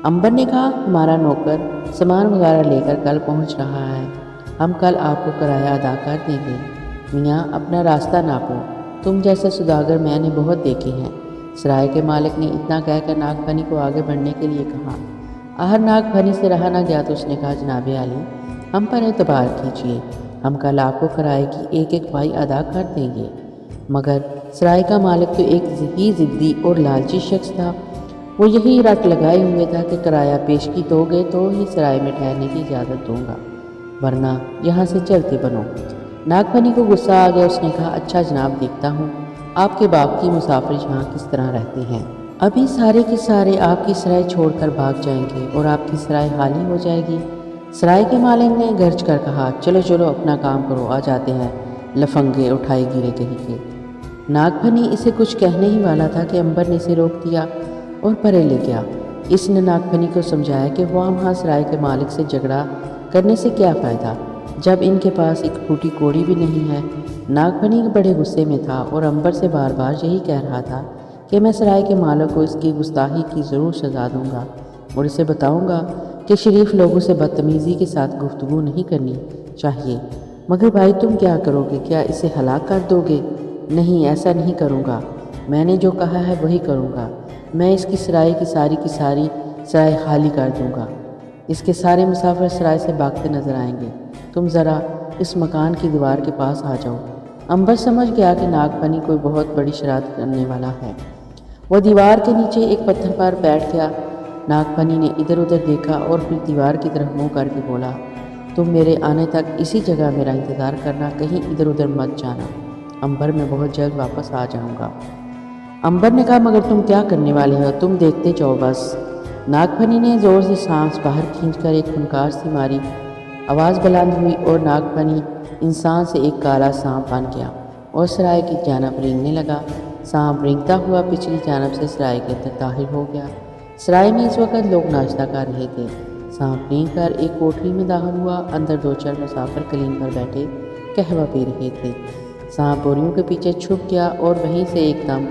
عنبر نے کہا، ہمارا نوکر سامان وغیرہ لے کر کل پہنچ رہا ہے۔ ہم کل آپ کو کرایہ ادا کر دیں گے۔ میاں، اپنا راستہ ناپو، تم جیسے سوداگر میں نے بہت دیکھے ہیں۔ سرائے کے مالک نے اتنا کہہ کر ناگفنی کو آگے بڑھنے کے لیے کہا۔ آخر ناگفنی سے رہا نہ گیا تو اس نے کہا، جناب عالی، ہم پر اعتبار کیجیے، ہم کل آپ کو کرائے کی ایک ایک پائی ادا کر دیں گے۔ مگر سرائے کا مالک تو ایک ہی ضدی اور لالچی شخص تھا۔ وہ یہی رٹ لگائے ہوئے تھا کہ کرایہ پیشگی دو گے تو ہی سرائے میں ٹھہرنے کی اجازت دوں گا، ورنہ یہاں سے چلتے بنو۔ ناگفنی کو غصہ آ گیا۔ اس نے کہا، اچھا جناب، دیکھتا ہوں آپ کے باقی مسافر یہاں کس طرح رہتے ہیں۔ ابھی سارے کے سارے آپ کی سرائے چھوڑ کر بھاگ جائیں گے اور آپ کی سرائے خالی ہو جائے گی۔ سرائے کے مالک نے گرج کر کہا، چلو چلو اپنا کام کرو، آ جاتے ہیں لفنگے اٹھائے گرے کہیں کے۔ ناگفنی اسے کچھ کہنے ہی والا تھا کہ عنبر نے اسے روک دیا اور پرے لے گیا۔ اس نے ناگفنی کو سمجھایا کہ وہاں سرائے کے مالک سے جھگڑا کرنے سے کیا فائدہ جب ان کے پاس ایک پھوٹی کوڑی بھی نہیں ہے۔ ناگفنی بڑے غصے میں تھا اور عنبر سے بار بار یہی کہہ رہا تھا کہ میں سرائے کے مالک کو اس کی گستاخی کی ضرور سزا دوں گا اور اسے بتاؤں گا کہ شریف لوگوں سے بدتمیزی کے ساتھ گفتگو نہیں کرنی چاہیے۔ مگر بھائی، تم کیا کرو گے؟ کیا اسے ہلاک کر دو گے؟ نہیں، ایسا نہیں کروں گا۔ میں نے جو کہا ہے وہی کروں گا۔ میں اس کی ساری سرائے خالی کر دوں گا۔ اس کے سارے مسافر سرائے سے بھاگتے نظر آئیں گے۔ تم ذرا اس مکان کی دیوار کے پاس آ جاؤ۔ عنبر سمجھ گیا کہ ناگفنی کوئی بہت بڑی شرارت کرنے والا ہے۔ وہ دیوار کے نیچے ایک پتھر پر بیٹھ گیا۔ ناگفنی نے ادھر ادھر دیکھا اور پھر دیوار کی طرف منہ کر کے بولا، تم میرے آنے تک اسی جگہ میرا انتظار کرنا، کہیں ادھر ادھر مت جانا۔ عنبر، میں بہت جلد واپس آ جاؤں گا۔ عنبر نے کہا، مگر تم کیا کرنے والے ہو؟ تم دیکھتے جاؤ بس۔ ناگفنی نے زور سے سانس باہر کھینچ کر ایک پھنکار سی ماری۔ آواز بلند ہوئی اور ناگفنی انسان سے ایک کالا سانپ بن گیا اور سرائے کی جانب رینگنے لگا۔ سانپ رینگتا ہوا پچھلی جانب سے سرائے کے اندر داخل ہو گیا۔ سرائے میں اس وقت لوگ ناشتہ کر رہے تھے۔ سانپ رینگ کر ایک کوٹری میں داخل ہوا۔ اندر دو چار مسافر قلین پر بیٹھے قہوہ پی رہے تھے۔ سانپ بوریوں کے پیچھے چھپ گیا اور وہیں سے ایک دم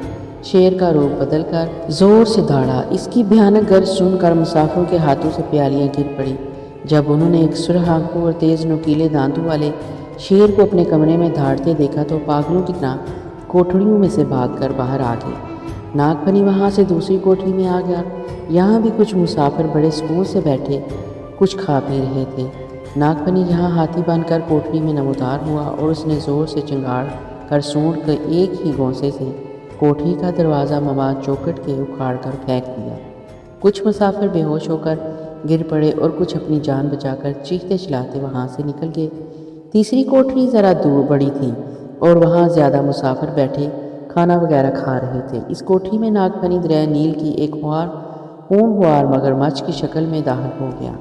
شیر کا روپ بدل کر زور سے داڑا۔ اس کی بھیانک گرج سن کر مسافروں کے ہاتھوں سے پیالیاں گر پڑی۔ جب انہوں نے ایک سرخ آنکھوں اور تیز نوکیلے دانتوں والے شیر کو اپنے کمرے میں دھاڑتے دیکھا تو پاگلوں کی طرح کوٹھڑیوں میں سے بھاگ کر باہر آ گئے۔ ناگ پنی وہاں سے دوسری کوٹری میں آ گیا۔ یہاں بھی کچھ مسافر بڑے سکون سے بیٹھے کچھ کھا پی رہے تھے۔ ناگ پنی یہاں ہاتھی بن کر کوٹری میں نمودار ہوا اور اس نے زور سے چنگاڑ کر سونڈ کے ایک ہی گونسے سے کوٹری کا دروازہ مواد چوکٹ کے اکھاڑ کر پھینک دیا۔ کچھ مسافر بے ہوش ہو کر گر پڑے اور کچھ اپنی جان بچا کر چیختے چلاتے وہاں سے نکل گئے۔ تیسری کوٹری ذرا دور بڑی تھی اور وہاں زیادہ مسافر بیٹھے کھانا وغیرہ کھا رہے تھے۔ اس کوٹری میں ناگ پنی دریائے نیل کی ایک ہونہار مگرمچھ کی شکل میں داخل ہو گیا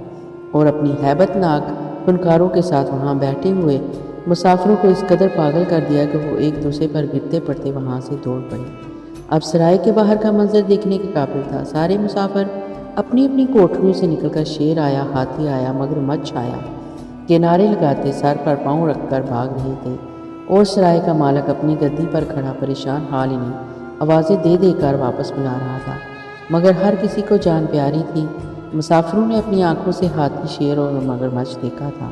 اور اپنی ہیبت ناک فنکاروں کے ساتھ وہاں بیٹھے ہوئے مسافروں کو اس قدر پاگل کر دیا کہ وہ ایک دوسرے پر گرتے پڑتے وہاں سے دوڑ پڑے۔ اب سرائے کے باہر کا منظر دیکھنے کے قابل تھا۔ سارے مسافر اپنی اپنی کوٹریوں سے نکل کر شیر آیا، ہاتھی آیا، مگرمچھ آیا کے نعرے لگاتے سر پر پاؤں رکھ کر بھاگ رہے تھے، اور سرائے کا مالک اپنی گدی پر کھڑا پریشان حال انہیں آوازیں دے دے کر واپس بلا رہا تھا، مگر ہر کسی کو جان پیاری تھی۔ مسافروں نے اپنی آنکھوں سے ہاتھی، شیر اور مگرمچھ دیکھا تھا،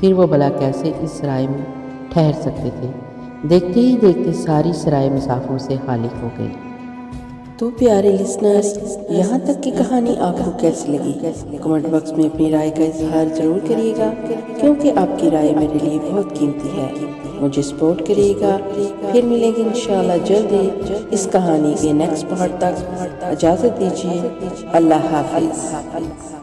پھر وہ بھلا کیسے اس سرائے میں ٹھہر سکتے تھے؟ دیکھتے ہی دیکھتے ساری سرائے مسافروں سے خالی ہو گئی۔ تو پیارے لسنرز، یہاں تک کی کہانی آپ کو کیسی لگی؟ کمنٹ باکس میں اپنی رائے کا اظہار ضرور کریے گا، کیونکہ آپ کی رائے میرے لیے بہت قیمتی ہے۔ مجھے سپورٹ کریے گا۔ پھر ملیں گے انشاءاللہ جلدی اس کہانی کے نیکسٹ پارٹ تک۔ اجازت دیجیے۔ اللہ حافظ۔